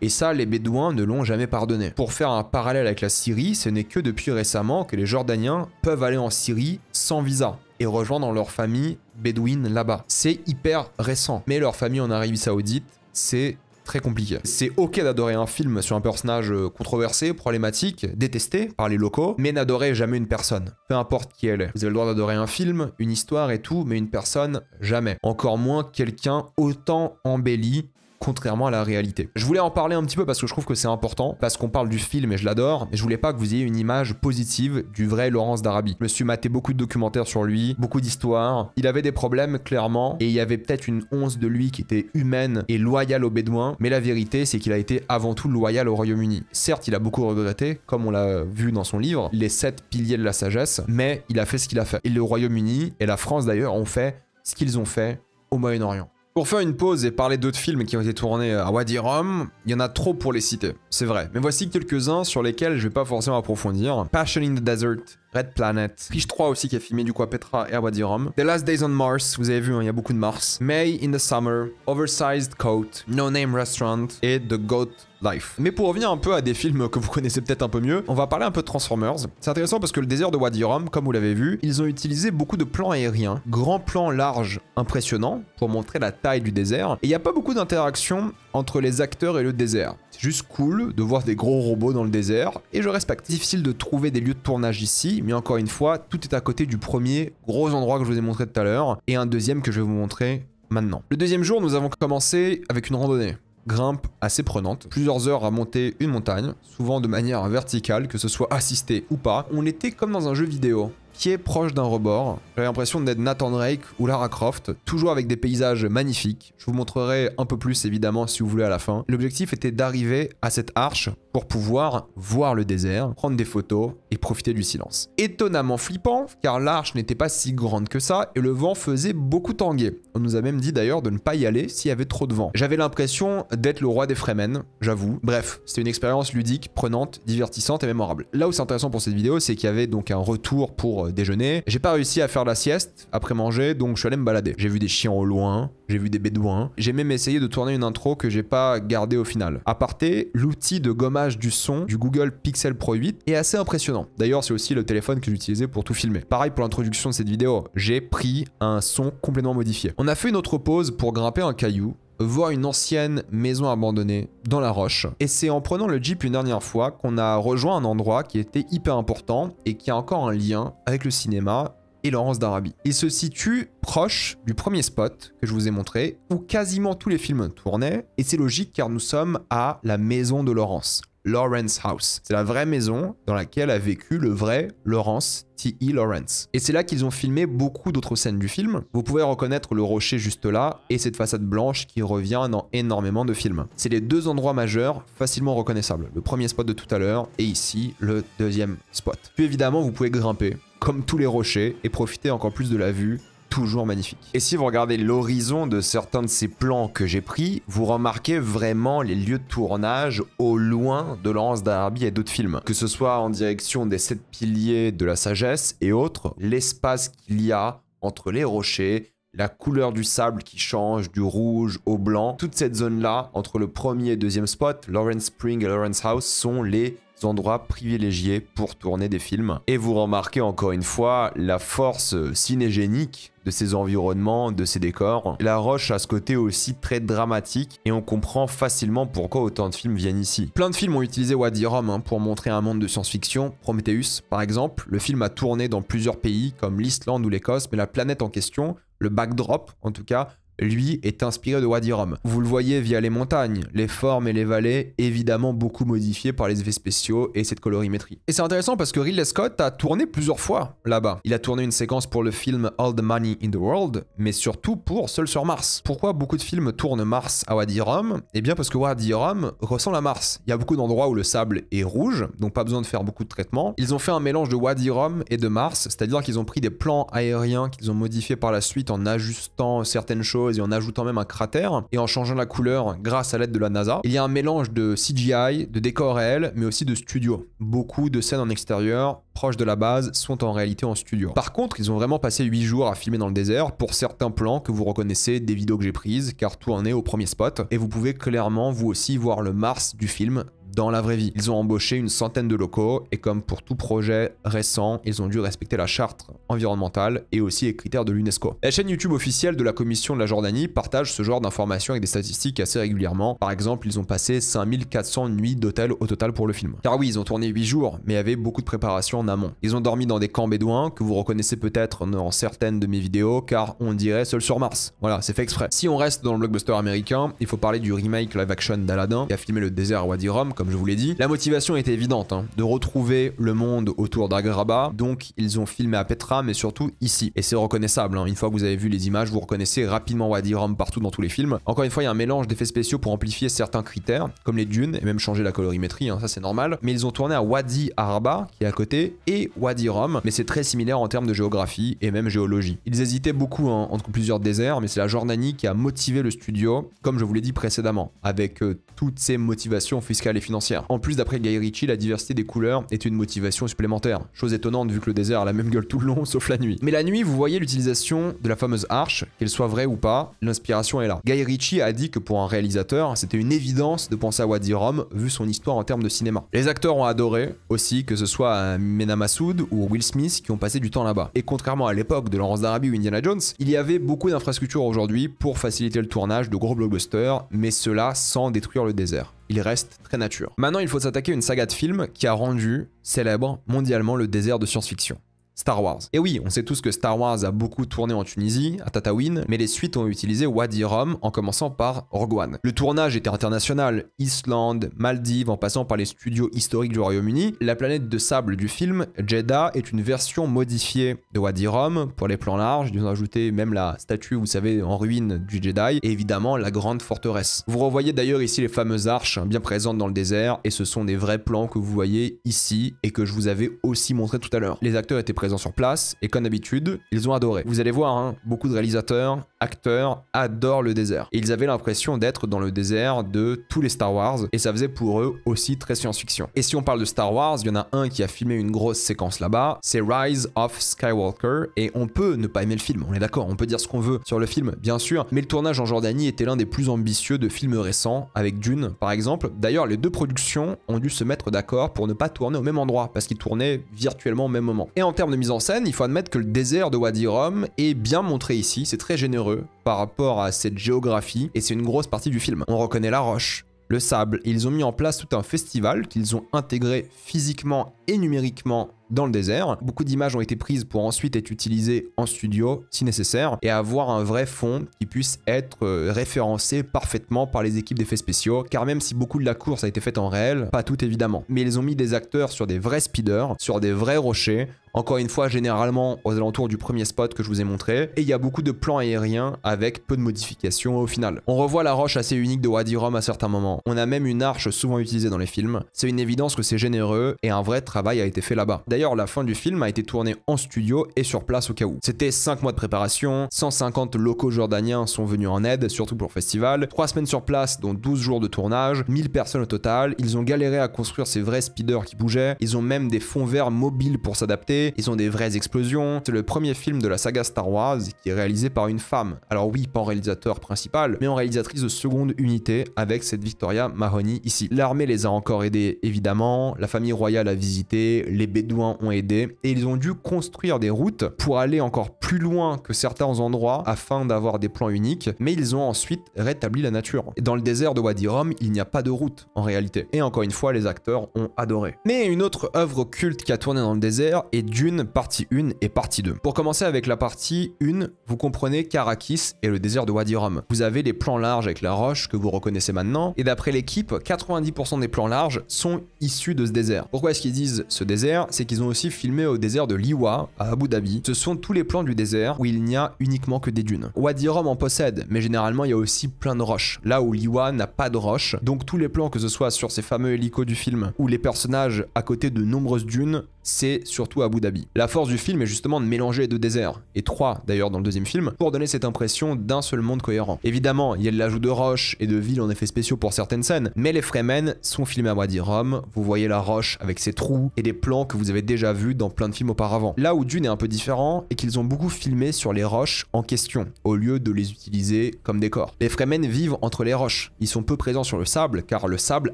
Et ça, les Bédouins ne l'ont jamais pardonné. Pour faire un parallèle avec la Syrie, ce n'est que depuis récemment que les Jordaniens peuvent aller en Syrie sans visa et rejoindre leur famille bédouine là-bas. C'est hyper récent, mais leur famille en Arabie Saoudite, c'est très compliqué. C'est ok d'adorer un film sur un personnage controversé, problématique, détesté par les locaux, mais n'adorez jamais une personne, peu importe qui elle est. Vous avez le droit d'adorer un film, une histoire et tout, mais une personne, jamais. Encore moins quelqu'un autant embelli, contrairement à la réalité. Je voulais en parler un petit peu parce que je trouve que c'est important, parce qu'on parle du film et je l'adore, mais je voulais pas que vous ayez une image positive du vrai Laurence d'Arabie. Je me suis maté beaucoup de documentaires sur lui, beaucoup d'histoires. Il avait des problèmes, clairement, et il y avait peut-être une once de lui qui était humaine et loyale aux Bédouins, mais la vérité, c'est qu'il a été avant tout loyal au Royaume-Uni. Certes, il a beaucoup regretté, comme on l'a vu dans son livre, les 7 piliers de la sagesse, mais il a fait ce qu'il a fait. Et le Royaume-Uni, et la France d'ailleurs, ont fait ce qu'ils ont fait au Moyen-Orient. Pour faire une pause et parler d'autres films qui ont été tournés à Wadi Rum, il y en a trop pour les citer, c'est vrai. Mais voici quelques-uns sur lesquels je vais pas forcément approfondir. Passion in the Desert, Red Planet, Fish 3 aussi qui est filmé du coup à Petra et à Wadi Rum. The Last Days on Mars, vous avez vu, hein, il y a beaucoup de Mars. May in the Summer, Oversized Coat, No Name Restaurant et The Goat Life. Mais pour revenir un peu à des films que vous connaissez peut-être un peu mieux, on va parler un peu de Transformers. C'est intéressant parce que le désert de Wadi Rum, comme vous l'avez vu, ils ont utilisé beaucoup de plans aériens, grands plans larges, impressionnants, pour montrer la taille du désert. Et il n'y a pas beaucoup d'interaction entre les acteurs et le désert. C'est juste cool de voir des gros robots dans le désert, et je respecte. Difficile de trouver des lieux de tournage ici, mais encore une fois, tout est à côté du premier gros endroit que je vous ai montré tout à l'heure, et un deuxième que je vais vous montrer maintenant. Le deuxième jour, nous avons commencé avec une randonnée. Grimpe assez prenante, plusieurs heures à monter une montagne, souvent de manière verticale, que ce soit assisté ou pas. On était comme dans un jeu vidéo, pied proche d'un rebord. J'avais l'impression d'être Nathan Drake ou Lara Croft, toujours avec des paysages magnifiques. Je vous montrerai un peu plus évidemment si vous voulez à la fin. L'objectif était d'arriver à cette arche pour pouvoir voir le désert, prendre des photos et profiter du silence. Étonnamment flippant, car l'arche n'était pas si grande que ça et le vent faisait beaucoup tanguer. On nous a même dit d'ailleurs de ne pas y aller s'il y avait trop de vent. J'avais l'impression d'être le roi des Fremen, j'avoue. Bref, c'était une expérience ludique, prenante, divertissante et mémorable. Là où c'est intéressant pour cette vidéo, c'est qu'il y avait donc un retour pour déjeuner. J'ai pas réussi à faire la sieste après manger, donc je suis allé me balader. J'ai vu des chiens au loin, j'ai vu des bédouins. J'ai même essayé de tourner une intro que j'ai pas gardée au final. À parté, l'outil de gommage du son du Google Pixel Pro 8 est assez impressionnant. D'ailleurs, c'est aussi le téléphone que j'utilisais pour tout filmer. Pareil pour l'introduction de cette vidéo, j'ai pris un son complètement modifié. On a fait une autre pause pour grimper un caillou, voir une ancienne maison abandonnée dans la roche. Et c'est en prenant le Jeep une dernière fois qu'on a rejoint un endroit qui était hyper important et qui a encore un lien avec le cinéma et Laurence d'Arabie. Il se situe proche du premier spot que je vous ai montré, où quasiment tous les films tournaient, et c'est logique car nous sommes à la maison de Laurence. Lawrence House. C'est la vraie maison dans laquelle a vécu le vrai Lawrence T.E. Lawrence. Et c'est là qu'ils ont filmé beaucoup d'autres scènes du film. Vous pouvez reconnaître le rocher juste là et cette façade blanche qui revient dans énormément de films. C'est les deux endroits majeurs facilement reconnaissables. Le premier spot de tout à l'heure et ici le deuxième spot. Puis évidemment vous pouvez grimper comme tous les rochers et profiter encore plus de la vue. Toujours magnifique. Et si vous regardez l'horizon de certains de ces plans que j'ai pris, vous remarquez vraiment les lieux de tournage au loin de Laurence d'Arabie et d'autres films. Que ce soit en direction des 7 piliers de la sagesse et autres, l'espace qu'il y a entre les rochers, la couleur du sable qui change du rouge au blanc, toute cette zone-là, entre le premier et deuxième spot, Lawrence Spring et Lawrence House, sont les endroits privilégiés pour tourner des films. Et vous remarquez encore une fois la force cinégénique de ces environnements, de ces décors. La roche a ce côté aussi très dramatique et on comprend facilement pourquoi autant de films viennent ici. Plein de films ont utilisé Wadi Rum pour montrer un monde de science-fiction. Prometheus par exemple, le film a tourné dans plusieurs pays comme l'Islande ou l'Écosse, mais la planète en question, le backdrop en tout cas, lui, est inspiré de Wadi Rum. Vous le voyez via les montagnes, les formes et les vallées, évidemment beaucoup modifiées par les effets spéciaux et cette colorimétrie. Et c'est intéressant parce que Ridley Scott a tourné plusieurs fois là-bas. Il a tourné une séquence pour le film All the Money in the World, mais surtout pour Seul sur Mars. Pourquoi beaucoup de films tournent Mars à Wadi Rum? Eh bien parce que Wadi Rum ressemble à Mars. Il y a beaucoup d'endroits où le sable est rouge, donc pas besoin de faire beaucoup de traitements. Ils ont fait un mélange de Wadi Rum et de Mars, c'est-à-dire qu'ils ont pris des plans aériens qu'ils ont modifiés par la suite en ajustant certaines choses et en ajoutant même un cratère et en changeant la couleur grâce à l'aide de la NASA. Il y a un mélange de CGI, de décors réels, mais aussi de studio. Beaucoup de scènes en extérieur proches de la base sont en réalité en studio. Par contre, ils ont vraiment passé 8 jours à filmer dans le désert pour certains plans que vous reconnaissez des vidéos que j'ai prises, car tout en est au premier spot, et vous pouvez clairement vous aussi voir le Mars du film dans la vraie vie. Ils ont embauché une centaine de locaux et comme pour tout projet récent, ils ont dû respecter la charte environnementale et aussi les critères de l'UNESCO. La chaîne YouTube officielle de la Commission de la Jordanie partage ce genre d'informations avec des statistiques assez régulièrement. Par exemple, ils ont passé 5400 nuits d'hôtel au total pour le film. Car oui, ils ont tourné 8 jours, mais il y avait beaucoup de préparation en amont. Ils ont dormi dans des camps bédouins que vous reconnaissez peut-être dans certaines de mes vidéos car on dirait Seul sur Mars. Voilà, c'est fait exprès. Si on reste dans le blockbuster américain, il faut parler du remake live action d'Aladdin qui a filmé le désert à Wadi Rum, comme je vous l'ai dit. La motivation était évidente, de retrouver le monde autour d'Agrabah, donc ils ont filmé à Petra, mais surtout ici. Et c'est reconnaissable, une fois que vous avez vu les images, vous reconnaissez rapidement Wadi Rum partout dans tous les films. Encore une fois, il y a un mélange d'effets spéciaux pour amplifier certains critères, comme les dunes, et même changer la colorimétrie, ça c'est normal. Mais ils ont tourné à Wadi Araba, qui est à côté, et Wadi Rum, mais c'est très similaire en termes de géographie et même géologie. Ils hésitaient beaucoup entre plusieurs déserts, mais c'est la Jordanie qui a motivé le studio, comme je vous l'ai dit précédemment, avec toutes ses motivations fiscales et financières. En plus, d'après Guy Ritchie, la diversité des couleurs était une motivation supplémentaire. Chose étonnante vu que le désert a la même gueule tout le long, sauf la nuit. Mais la nuit, vous voyez l'utilisation de la fameuse arche, qu'elle soit vraie ou pas, l'inspiration est là. Guy Ritchie a dit que pour un réalisateur, c'était une évidence de penser à Wadi Rum vu son histoire en termes de cinéma. Les acteurs ont adoré aussi, que ce soit Mena Massoud ou Will Smith qui ont passé du temps là-bas. Et contrairement à l'époque de Lawrence d'Arabie ou Indiana Jones, il y avait beaucoup d'infrastructures aujourd'hui pour faciliter le tournage de gros blockbusters, mais cela sans détruire le désert. Il reste très nature. Maintenant, il faut s'attaquer à une saga de films qui a rendu célèbre mondialement le désert de science-fiction. Star Wars. Et oui, on sait tous que Star Wars a beaucoup tourné en Tunisie, à Tataouine, mais les suites ont utilisé Wadi Rum en commençant par Rogue One. Le tournage était international, Islande, Maldives, en passant par les studios historiques du Royaume-Uni. La planète de sable du film, Jeddah, est une version modifiée de Wadi Rum pour les plans larges. Ils ont ajouté même la statue, vous savez, en ruine du Jedi, et évidemment la grande forteresse. Vous revoyez d'ailleurs ici les fameuses arches bien présentes dans le désert, et ce sont des vrais plans que vous voyez ici et que je vous avais aussi montré tout à l'heure. Les acteurs étaient présents sur place et comme d'habitude, ils ont adoré. Vous allez voir, beaucoup de réalisateurs, acteurs adorent le désert. Et ils avaient l'impression d'être dans le désert de tous les Star Wars et ça faisait pour eux aussi très science-fiction. Et si on parle de Star Wars, il y en a un qui a filmé une grosse séquence là-bas, c'est Rise of Skywalker et on peut ne pas aimer le film, on est d'accord, on peut dire ce qu'on veut sur le film, bien sûr, mais le tournage en Jordanie était l'un des plus ambitieux de films récents, avec Dune par exemple. D'ailleurs, les deux productions ont dû se mettre d'accord pour ne pas tourner au même endroit parce qu'ils tournaient virtuellement au même moment. Et en termes de mise en scène, il faut admettre que le désert de Wadi Rum est bien montré ici, c'est très généreux par rapport à cette géographie et c'est une grosse partie du film. On reconnaît la roche, le sable, et ils ont mis en place tout un festival qu'ils ont intégré physiquement et numériquement dans le désert. Beaucoup d'images ont été prises pour ensuite être utilisées en studio si nécessaire et avoir un vrai fond qui puisse être référencé parfaitement par les équipes d'effets spéciaux, car même si beaucoup de la course a été faite en réel, pas tout évidemment, mais ils ont mis des acteurs sur des vrais speeders, sur des vrais rochers, encore une fois généralement aux alentours du premier spot que je vous ai montré, et il y a beaucoup de plans aériens avec peu de modifications au final. On revoit la roche assez unique de Wadi Rum à certains moments, on a même une arche souvent utilisée dans les films, c'est une évidence que c'est généreux et un vrai travail a été fait là-bas. D'ailleurs, la fin du film a été tournée en studio et sur place au cas où. C'était 5 mois de préparation, 150 locaux jordaniens sont venus en aide, surtout pour le festival, 3 semaines sur place, dont 12 jours de tournage, 1000 personnes au total, ils ont galéré à construire ces vrais speeders qui bougeaient, ils ont même des fonds verts mobiles pour s'adapter, ils ont des vraies explosions. C'est le premier film de la saga Star Wars qui est réalisé par une femme. Alors oui, pas en réalisateur principal, mais en réalisatrice de seconde unité avec cette Victoria Mahoney ici. L'armée les a encore aidés évidemment, la famille royale a visité, les Bédouins ont aidé et ils ont dû construire des routes pour aller encore plus loin que certains endroits afin d'avoir des plans uniques, mais ils ont ensuite rétabli la nature. Et dans le désert de Wadi Rum, il n'y a pas de route en réalité. Et encore une fois, les acteurs ont adoré. Mais une autre œuvre culte qui a tourné dans le désert est Dune partie 1 et partie 2. Pour commencer avec la partie 1, vous comprenez qu'Arrakis est le désert de Wadi Rum. Vous avez les plans larges avec la roche que vous reconnaissez maintenant, et d'après l'équipe, 90% des plans larges sont issus de ce désert. Pourquoi est-ce qu'ils disent ce désert? C'est qu'ils ont aussi filmé au désert de Liwa, à Abu Dhabi. Ce sont tous les plans du désert où il n'y a uniquement que des dunes. Wadi Rum en possède, mais généralement il y a aussi plein de roches. Là où Liwa n'a pas de roches, donc tous les plans, que ce soit sur ces fameux hélicos du film ou les personnages à côté de nombreuses dunes, c'est surtout Abu Dhabi. La force du film est justement de mélanger les deux déserts, et trois d'ailleurs dans le deuxième film, pour donner cette impression d'un seul monde cohérent. Évidemment, il y a de l'ajout de roches et de villes en effets spéciaux pour certaines scènes, mais les Fremen sont filmés à Wadi Rum, vous voyez la roche avec ses trous et des plans que vous avez déjà vus dans plein de films auparavant. Là où Dune est un peu différent, et qu'ils ont beaucoup filmé sur les roches en question, au lieu de les utiliser comme décor. Les Fremen vivent entre les roches, ils sont peu présents sur le sable, car le sable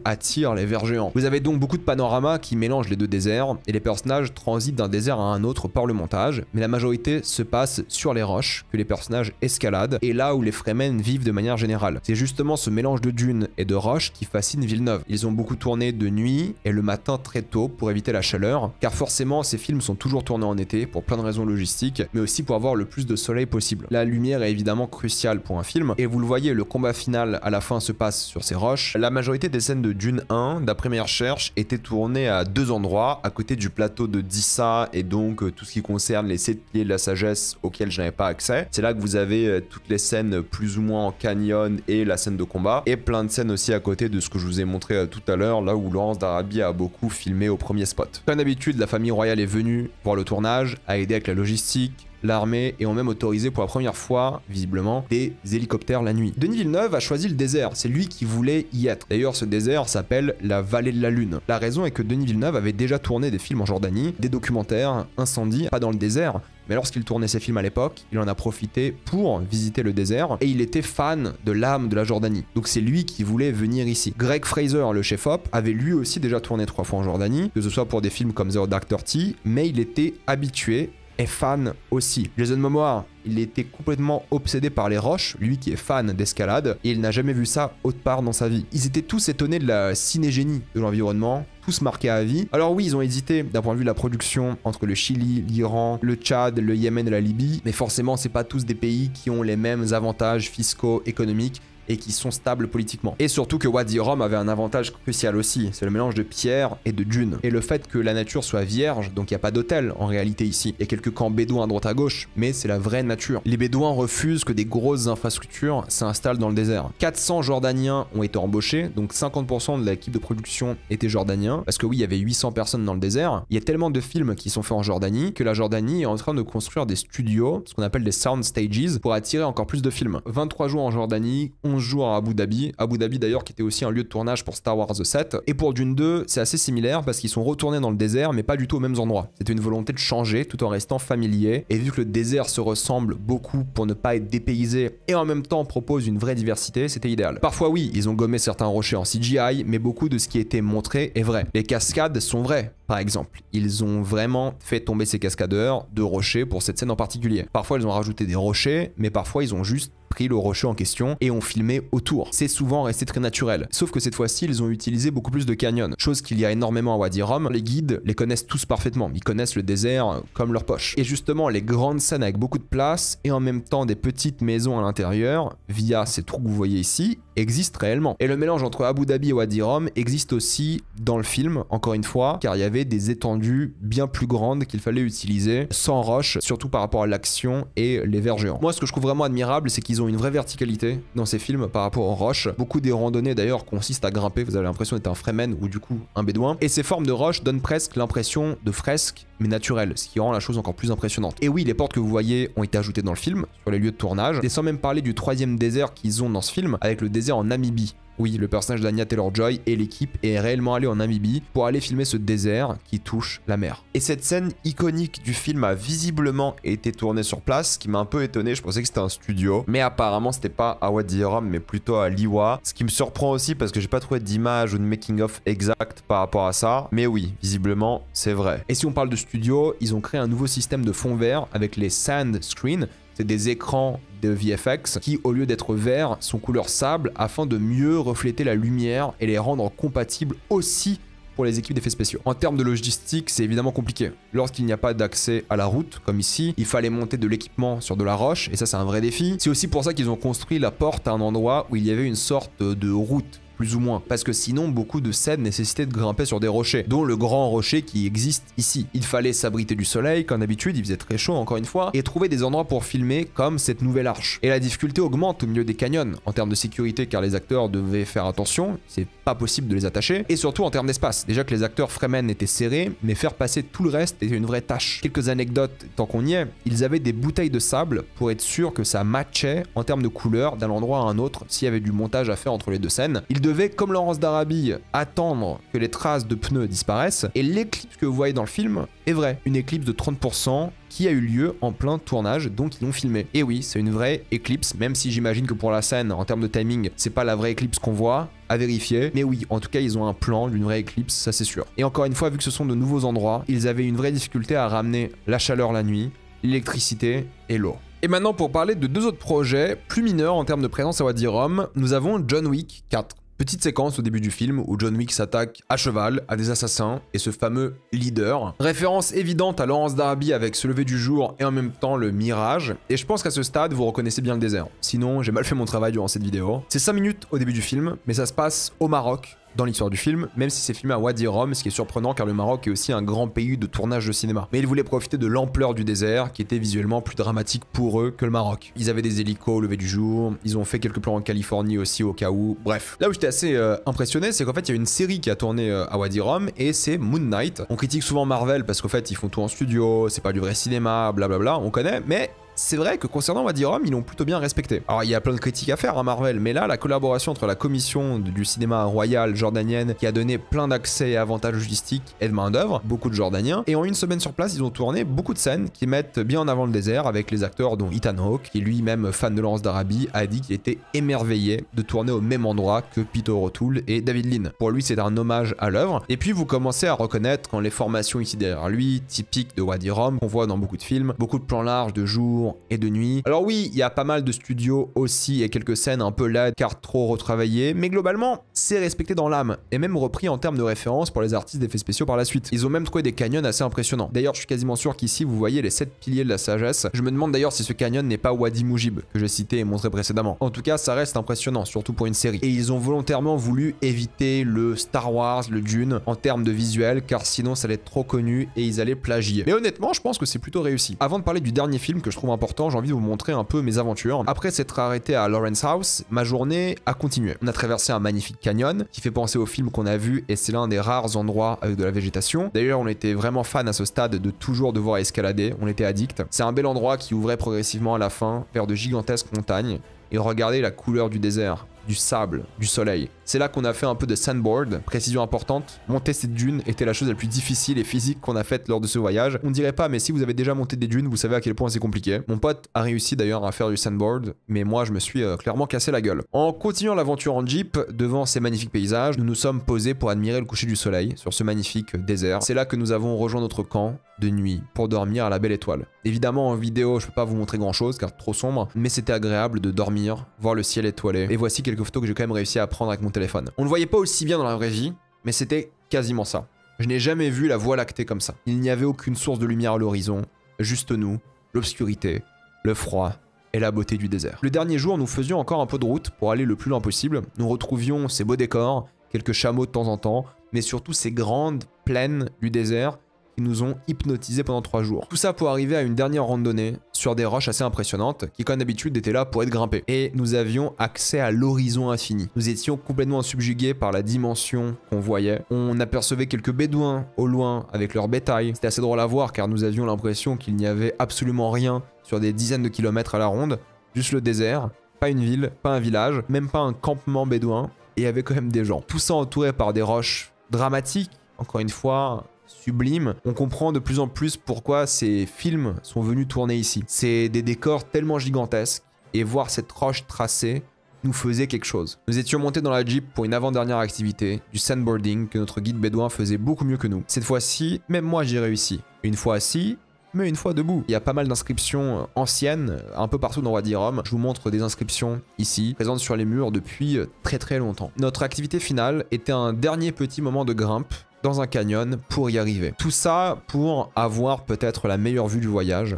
attire les vers géants. Vous avez donc beaucoup de panoramas qui mélangent les deux déserts, et les personnages transitent d'un désert à un autre par le montage, mais la majorité se passe sur les roches que les personnages escaladent, et là où les Fremen vivent de manière générale. C'est justement ce mélange de dunes et de roches qui fascine Villeneuve. Ils ont beaucoup tourné de nuit et le matin très tôt pour éviter la chaleur, car forcément ces films sont toujours tournés en été pour plein de raisons logistiques, mais aussi pour avoir le plus de soleil possible. La lumière est évidemment cruciale pour un film, et vous le voyez, le combat final à la fin se passe sur ces roches. La majorité des scènes de Dune 1, d'après mes recherches, étaient tournées à deux endroits, à côté du plateau de Dissa, et donc tout ce qui concerne les 7 piliers de la sagesse auxquels je n'avais pas accès. C'est là que vous avez toutes les scènes plus ou moins en canyon et la scène de combat, et plein de scènes aussi à côté de ce que je vous ai montré tout à l'heure, là où Laurence d'Arabie a beaucoup filmé au premier spot. Comme d'habitude, la famille royale est venue pour le tournage, a aidé avec la logistique, l'armée, et ont même autorisé pour la première fois, visiblement, des hélicoptères la nuit. Denis Villeneuve a choisi le désert, c'est lui qui voulait y être. D'ailleurs, ce désert s'appelle la Vallée de la Lune. La raison est que Denis Villeneuve avait déjà tourné des films en Jordanie, des documentaires, incendies, pas dans le désert, mais lorsqu'il tournait ses films à l'époque, il en a profité pour visiter le désert, et il était fan de l'âme de la Jordanie. Donc c'est lui qui voulait venir ici. Greg Fraser, le chef-op, avait lui aussi déjà tourné 3 fois en Jordanie, que ce soit pour des films comme Zero Dark Thirty, mais il était habitué est fan aussi. Jason Momoa, il était complètement obsédé par les roches, lui qui est fan d'escalade, et il n'a jamais vu ça autre part dans sa vie. Ils étaient tous étonnés de la cinégénie de l'environnement, tous marqués à vie. Alors oui, ils ont hésité d'un point de vue de la production entre le Chili, l'Iran, le Tchad, le Yémen et la Libye, mais forcément c'est pas tous des pays qui ont les mêmes avantages fiscaux, économiques, et qui sont stables politiquement. Et surtout que Wadi Rum avait un avantage crucial aussi, c'est le mélange de pierre et de dunes. Et le fait que la nature soit vierge, donc il n'y a pas d'hôtel en réalité ici. Il y a quelques camps bédouins à droite à gauche, mais c'est la vraie nature. Les bédouins refusent que des grosses infrastructures s'installent dans le désert. 400 Jordaniens ont été embauchés, donc 50% de l'équipe de production était jordanien, parce que oui, il y avait 800 personnes dans le désert. Il y a tellement de films qui sont faits en Jordanie, que la Jordanie est en train de construire des studios, ce qu'on appelle des sound stages, pour attirer encore plus de films. 23 jours en Jordanie, 11 jours à Abu Dhabi. Abu Dhabi d'ailleurs qui était aussi un lieu de tournage pour Star Wars The 7. Et pour Dune 2, c'est assez similaire parce qu'ils sont retournés dans le désert mais pas du tout aux mêmes endroits. C'était une volonté de changer tout en restant familier. Et vu que le désert se ressemble beaucoup pour ne pas être dépaysé et en même temps propose une vraie diversité, c'était idéal. Parfois oui, ils ont gommé certains rochers en CGI, mais beaucoup de ce qui a été montré est vrai. Les cascades sont vraies. Par exemple, ils ont vraiment fait tomber ces cascadeurs de rochers pour cette scène en particulier. Parfois ils ont rajouté des rochers, mais parfois ils ont juste pris le rocher en question et ont filmé autour. C'est souvent resté très naturel. Sauf que cette fois-ci, ils ont utilisé beaucoup plus de canyons, chose qu'il y a énormément à Wadi Rum. Les guides les connaissent tous parfaitement. Ils connaissent le désert comme leur poche. Et justement, les grandes scènes avec beaucoup de place et en même temps des petites maisons à l'intérieur, via ces trous que vous voyez ici, existent réellement. Et le mélange entre Abu Dhabi et Wadi Rum existe aussi dans le film, encore une fois, car il y avait des étendues bien plus grandes qu'il fallait utiliser, sans roche, surtout par rapport à l'action et les vers géants. Moi, ce que je trouve vraiment admirable, c'est qu'ils ont une vraie verticalité dans ces films par rapport aux roches. Beaucoup des randonnées d'ailleurs consistent à grimper, vous avez l'impression d'être un Fremen ou du coup un bédouin. Et ces formes de roches donnent presque l'impression de fresques, mais naturelles, ce qui rend la chose encore plus impressionnante. Et oui, les portes que vous voyez ont été ajoutées dans le film, sur les lieux de tournage, et sans même parler du 3e désert qu'ils ont dans ce film, avec le désert en Namibie. Oui, le personnage d'Anya Taylor-Joy et l'équipe est réellement allé en Namibie pour aller filmer ce désert qui touche la mer. Et cette scène iconique du film a visiblement été tournée sur place, ce qui m'a un peu étonné. Je pensais que c'était un studio, mais apparemment c'était pas à Wadi Rum, mais plutôt à Liwa. Ce qui me surprend aussi parce que j'ai pas trouvé d'image ou de making-of exact par rapport à ça. Mais oui, visiblement c'est vrai. Et si on parle de studio, ils ont créé un nouveau système de fond vert avec les sand screen. C'est des écrans de VFX qui, au lieu d'être verts, sont couleur sable afin de mieux refléter la lumière et les rendre compatibles aussi pour pour les équipes d'effets spéciaux. En termes de logistique, c'est évidemment compliqué. Lorsqu'il n'y a pas d'accès à la route, comme ici, il fallait monter de l'équipement sur de la roche, et ça c'est un vrai défi. C'est aussi pour ça qu'ils ont construit la porte à un endroit où il y avait une sorte de route, plus ou moins, parce que sinon beaucoup de scènes nécessitaient de grimper sur des rochers, dont le grand rocher qui existe ici. Il fallait s'abriter du soleil, comme d'habitude, il faisait très chaud encore une fois, et trouver des endroits pour filmer comme cette nouvelle arche. Et la difficulté augmente au milieu des canyons, en termes de sécurité, car les acteurs devaient faire attention, c'est pas possible de les attacher, et surtout en termes d'espace. Déjà que les acteurs Fremen étaient serrés, mais faire passer tout le reste était une vraie tâche. Quelques anecdotes, tant qu'on y est, ils avaient des bouteilles de sable pour être sûr que ça matchait en termes de couleur d'un endroit à un autre s'il y avait du montage à faire entre les deux scènes. Ils devaient, comme Lawrence d'Arabie, attendre que les traces de pneus disparaissent, et l'éclipse que vous voyez dans le film est vraie. Une éclipse de 30% qui a eu lieu en plein tournage, donc ils l'ont filmé. Et oui, c'est une vraie éclipse, même si j'imagine que pour la scène, en termes de timing, c'est pas la vraie éclipse qu'on voit, à vérifier. Mais oui, en tout cas, ils ont un plan d'une vraie éclipse, ça c'est sûr. Et encore une fois, vu que ce sont de nouveaux endroits, ils avaient une vraie difficulté à ramener la chaleur la nuit, l'électricité et l'eau. Et maintenant, pour parler de deux autres projets, plus mineurs en termes de présence à Wadi Rum, nous avons John Wick 4. Petite séquence au début du film où John Wick s'attaque à cheval à des assassins et ce fameux leader. Référence évidente à Lawrence d'Arabie avec ce lever du jour et en même temps le mirage. Et je pense qu'à ce stade, vous reconnaissez bien le désert. Sinon, j'ai mal fait mon travail durant cette vidéo. C'est 5 minutes au début du film, mais ça se passe au Maroc, dans l'histoire du film, même si c'est filmé à Wadi Rum, ce qui est surprenant car le Maroc est aussi un grand pays de tournage de cinéma. Mais ils voulaient profiter de l'ampleur du désert, qui était visuellement plus dramatique pour eux que le Maroc. Ils avaient des hélicos au lever du jour, ils ont fait quelques plans en Californie aussi au cas où, bref. Là où j'étais assez impressionné, c'est qu'en fait il y a une série qui a tourné à Wadi Rum, et c'est Moon Knight. On critique souvent Marvel parce qu'en fait ils font tout en studio, c'est pas du vrai cinéma, blablabla, on connaît, mais c'est vrai que concernant Wadi Rum, ils l'ont plutôt bien respecté. Alors il y a plein de critiques à faire à Marvel, mais là la collaboration entre la commission du cinéma royal jordanienne qui a donné plein d'accès et avantages logistiques et de main d'œuvre, beaucoup de Jordaniens, et en une semaine sur place ils ont tourné beaucoup de scènes qui mettent bien en avant le désert avec les acteurs dont Ethan Hawke, qui lui-même fan de Lawrence d'Arabie, a dit qu'il était émerveillé de tourner au même endroit que Peter O'Toole et David Lean. Pour lui c'est un hommage à l'œuvre, et puis vous commencez à reconnaître quand les formations ici derrière lui, typiques de Wadi Rum, qu'on voit dans beaucoup de films, beaucoup de plans larges de jour et de nuit. Alors oui, il y a pas mal de studios aussi et quelques scènes un peu laides car trop retravaillées, mais globalement, c'est respecté dans l'âme et même repris en termes de référence pour les artistes d'effets spéciaux par la suite. Ils ont même trouvé des canyons assez impressionnants. D'ailleurs, je suis quasiment sûr qu'ici, vous voyez les 7 piliers de la sagesse. Je me demande d'ailleurs si ce canyon n'est pas Wadi Moujib, que j'ai cité et montré précédemment. En tout cas, ça reste impressionnant, surtout pour une série. Et ils ont volontairement voulu éviter le Star Wars, le Dune, en termes de visuel, car sinon ça allait être trop connu et ils allaient plagier. Mais honnêtement, je pense que c'est plutôt réussi. Avant de parler du dernier film que je trouve important, j'ai envie de vous montrer un peu mes aventures. Après s'être arrêté à Lawrence House, ma journée a continué. On a traversé un magnifique canyon qui fait penser au film qu'on a vu et c'est l'un des rares endroits avec de la végétation. D'ailleurs, on était vraiment fan à ce stade de toujours devoir escalader, on était addict. C'est un bel endroit qui ouvrait progressivement à la fin vers de gigantesques montagnes et regardez la couleur du désert, du sable, du soleil. C'est là qu'on a fait un peu de sandboard, précision importante. Monter cette dune était la chose la plus difficile et physique qu'on a faite lors de ce voyage. On dirait pas, mais si vous avez déjà monté des dunes, vous savez à quel point c'est compliqué. Mon pote a réussi d'ailleurs à faire du sandboard, mais moi je me suis clairement cassé la gueule. En continuant l'aventure en jeep, devant ces magnifiques paysages, nous nous sommes posés pour admirer le coucher du soleil sur ce magnifique désert. C'est là que nous avons rejoint notre camp de nuit pour dormir à la belle étoile. Évidemment en vidéo je peux pas vous montrer grand chose car trop sombre, mais c'était agréable de dormir, voir le ciel étoilé. Et voici quelques photos que j'ai quand même réussi à prendre avec mon téléphone. On ne voyait pas aussi bien dans la vraie vie, mais c'était quasiment ça. Je n'ai jamais vu la Voie lactée comme ça. Il n'y avait aucune source de lumière à l'horizon, juste nous, l'obscurité, le froid et la beauté du désert. Le dernier jour, nous faisions encore un peu de route pour aller le plus loin possible. Nous retrouvions ces beaux décors, quelques chameaux de temps en temps, mais surtout ces grandes plaines du désert qui nous ont hypnotisés pendant 3 jours. Tout ça pour arriver à une dernière randonnée sur des roches assez impressionnantes qui comme d'habitude étaient là pour être grimpées. Et nous avions accès à l'horizon infini. Nous étions complètement subjugués par la dimension qu'on voyait. On apercevait quelques bédouins au loin avec leur bétail. C'était assez drôle à voir car nous avions l'impression qu'il n'y avait absolument rien sur des dizaines de kilomètres à la ronde. Juste le désert, pas une ville, pas un village, même pas un campement bédouin. Et il y avait quand même des gens. Tout ça entouré par des roches dramatiques, encore une fois sublime. On comprend de plus en plus pourquoi ces films sont venus tourner ici. C'est des décors tellement gigantesques et voir cette roche tracée nous faisait quelque chose. Nous étions montés dans la Jeep pour une avant-dernière activité, du sandboarding que notre guide bédouin faisait beaucoup mieux que nous. Cette fois-ci, même moi j'ai réussi. Une fois assis, mais une fois debout. Il y a pas mal d'inscriptions anciennes, un peu partout dans Wadi Rum. Je vous montre des inscriptions ici, présentes sur les murs depuis très longtemps. Notre activité finale était un dernier petit moment de grimpe dans un canyon pour y arriver. Tout ça pour avoir peut-être la meilleure vue du voyage.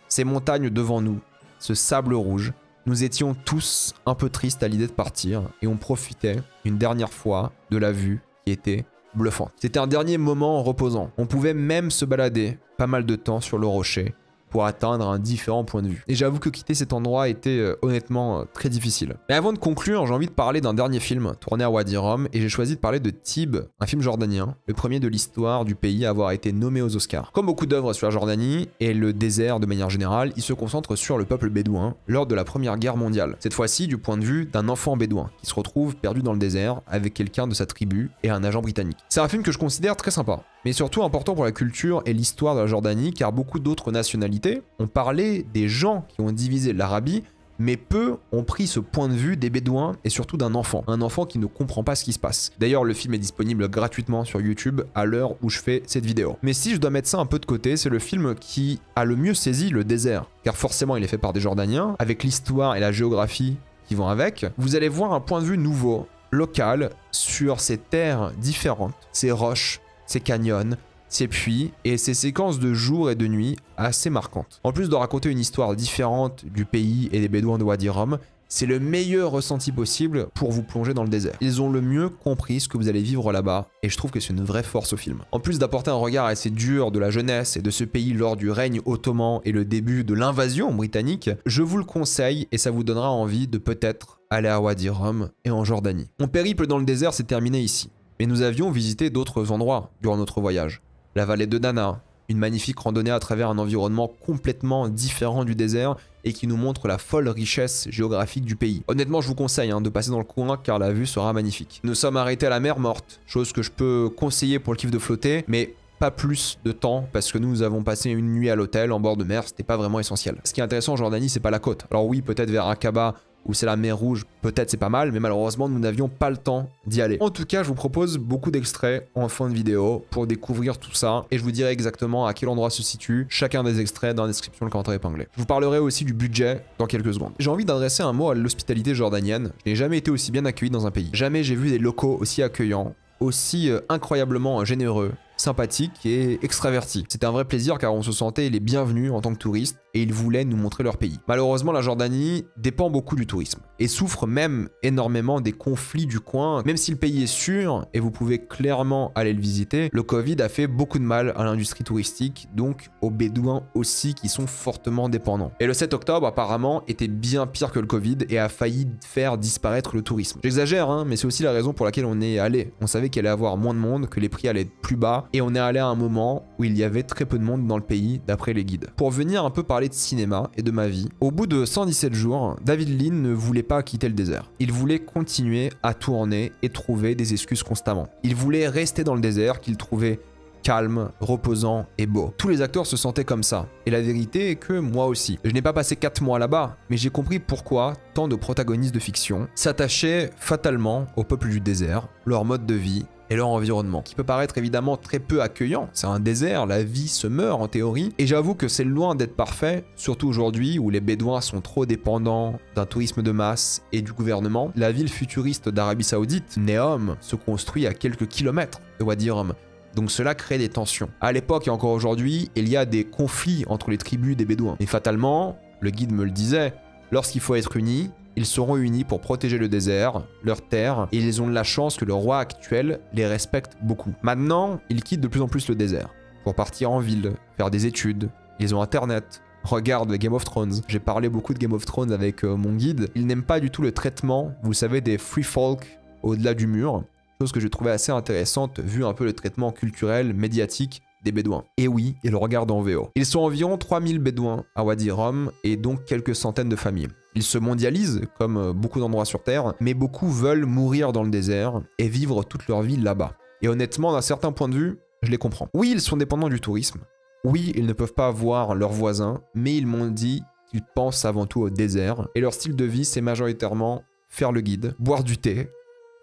Ces montagnes devant nous, ce sable rouge. Nous étions tous un peu tristes à l'idée de partir et on profitait une dernière fois de la vue qui était bluffante. C'était un dernier moment reposant. On pouvait même se balader pas mal de temps sur le rocher pour atteindre un différent point de vue. Et j'avoue que quitter cet endroit était honnêtement très difficile. Mais avant de conclure, j'ai envie de parler d'un dernier film tourné à Wadi Rum et j'ai choisi de parler de Tibh, un film jordanien, le premier de l'histoire du pays à avoir été nommé aux Oscars. Comme beaucoup d'œuvres sur la Jordanie et le désert de manière générale, il se concentre sur le peuple bédouin lors de la Première Guerre mondiale. Cette fois-ci du point de vue d'un enfant bédouin qui se retrouve perdu dans le désert avec quelqu'un de sa tribu et un agent britannique. C'est un film que je considère très sympa, mais surtout important pour la culture et l'histoire de la Jordanie car beaucoup d'autres nationalités ont parlé des gens qui ont divisé l'Arabie, mais peu ont pris ce point de vue des Bédouins et surtout d'un enfant. Un enfant qui ne comprend pas ce qui se passe. D'ailleurs, le film est disponible gratuitement sur YouTube à l'heure où je fais cette vidéo. Mais si je dois mettre ça un peu de côté, c'est le film qui a le mieux saisi le désert. Car forcément, il est fait par des Jordaniens, avec l'histoire et la géographie qui vont avec. Vous allez voir un point de vue nouveau, local, sur ces terres différentes, ces roches, ces canyons, ces puits et ces séquences de jour et de nuit assez marquantes. En plus de raconter une histoire différente du pays et des Bédouins de Wadi Rum, c'est le meilleur ressenti possible pour vous plonger dans le désert. Ils ont le mieux compris ce que vous allez vivre là-bas et je trouve que c'est une vraie force au film. En plus d'apporter un regard assez dur de la jeunesse et de ce pays lors du règne ottoman et le début de l'invasion britannique, je vous le conseille et ça vous donnera envie de peut-être aller à Wadi Rum et en Jordanie. Mon périple dans le désert s'est terminé ici, mais nous avions visité d'autres endroits durant notre voyage. La vallée de Dana, une magnifique randonnée à travers un environnement complètement différent du désert et qui nous montre la folle richesse géographique du pays. Honnêtement, je vous conseille de passer dans le coin car la vue sera magnifique. Nous sommes arrêtés à la mer Morte, chose que je peux conseiller pour le kiff de flotter, mais pas plus de temps parce que nous avons passé une nuit à l'hôtel en bord de mer, c'était pas vraiment essentiel. Ce qui est intéressant en Jordanie, c'est pas la côte. Alors oui, peut-être vers Aqaba, où c'est la mer Rouge, peut-être c'est pas mal, mais malheureusement nous n'avions pas le temps d'y aller. En tout cas, je vous propose beaucoup d'extraits en fin de vidéo pour découvrir tout ça et je vous dirai exactement à quel endroit se situe chacun des extraits dans la description, le commentaire épinglé. Je vous parlerai aussi du budget dans quelques secondes. J'ai envie d'adresser un mot à l'hospitalité jordanienne. Je n'ai jamais été aussi bien accueilli dans un pays. Jamais j'ai vu des locaux aussi accueillants, aussi incroyablement généreux, sympathiques et extravertis. C'était un vrai plaisir car on se sentait les bienvenus en tant que touristes et ils voulaient nous montrer leur pays. Malheureusement, la Jordanie dépend beaucoup du tourisme et souffre même énormément des conflits du coin. Même si le pays est sûr et vous pouvez clairement aller le visiter, le Covid a fait beaucoup de mal à l'industrie touristique, donc aux Bédouins aussi qui sont fortement dépendants. Et le 7 octobre apparemment était bien pire que le Covid et a failli faire disparaître le tourisme. J'exagère, mais c'est aussi la raison pour laquelle on est allé. On savait qu'il allait y avoir moins de monde, que les prix allaient être plus bas et on est allé à un moment où il y avait très peu de monde dans le pays d'après les guides. Pour venir un peu parler de cinéma et de ma vie, au bout de 117 jours, David Lean ne voulait pas quitter le désert. Il voulait continuer à tourner et trouver des excuses constamment. Il voulait rester dans le désert qu'il trouvait calme, reposant et beau. Tous les acteurs se sentaient comme ça. Et la vérité est que moi aussi. Je n'ai pas passé 4 mois là-bas, mais j'ai compris pourquoi tant de protagonistes de fiction s'attachaient fatalement au peuple du désert, leur mode de vie et leur environnement, qui peut paraître évidemment très peu accueillant. C'est un désert, la vie se meurt en théorie, et j'avoue que c'est loin d'être parfait, surtout aujourd'hui où les Bédouins sont trop dépendants d'un tourisme de masse et du gouvernement. La ville futuriste d'Arabie Saoudite, Neom, se construit à quelques kilomètres de Wadi Rum. Donc cela crée des tensions. À l'époque et encore aujourd'hui, il y a des conflits entre les tribus des Bédouins. Et fatalement, le guide me le disait, lorsqu'il faut être unis, ils seront unis pour protéger le désert, leurs terres, et ils ont de la chance que le roi actuel les respecte beaucoup. Maintenant, ils quittent de plus en plus le désert pour partir en ville, faire des études. Ils ont internet. Regarde Game of Thrones. J'ai parlé beaucoup de Game of Thrones avec mon guide. Il n'aime pas du tout le traitement, vous savez, des free folk au-delà du mur. Chose que j'ai trouvé assez intéressante vu un peu le traitement culturel, médiatique des Bédouins. Et oui, ils le regardent en VO. Ils sont environ 3000 Bédouins à Wadi Rum et donc quelques centaines de familles. Ils se mondialisent, comme beaucoup d'endroits sur Terre, mais beaucoup veulent mourir dans le désert et vivre toute leur vie là-bas. Et honnêtement, d'un certain point de vue, je les comprends. Oui, ils sont dépendants du tourisme. Oui, ils ne peuvent pas voir leurs voisins, mais ils m'ont dit qu'ils pensent avant tout au désert. Et leur style de vie, c'est majoritairement faire le guide, boire du thé,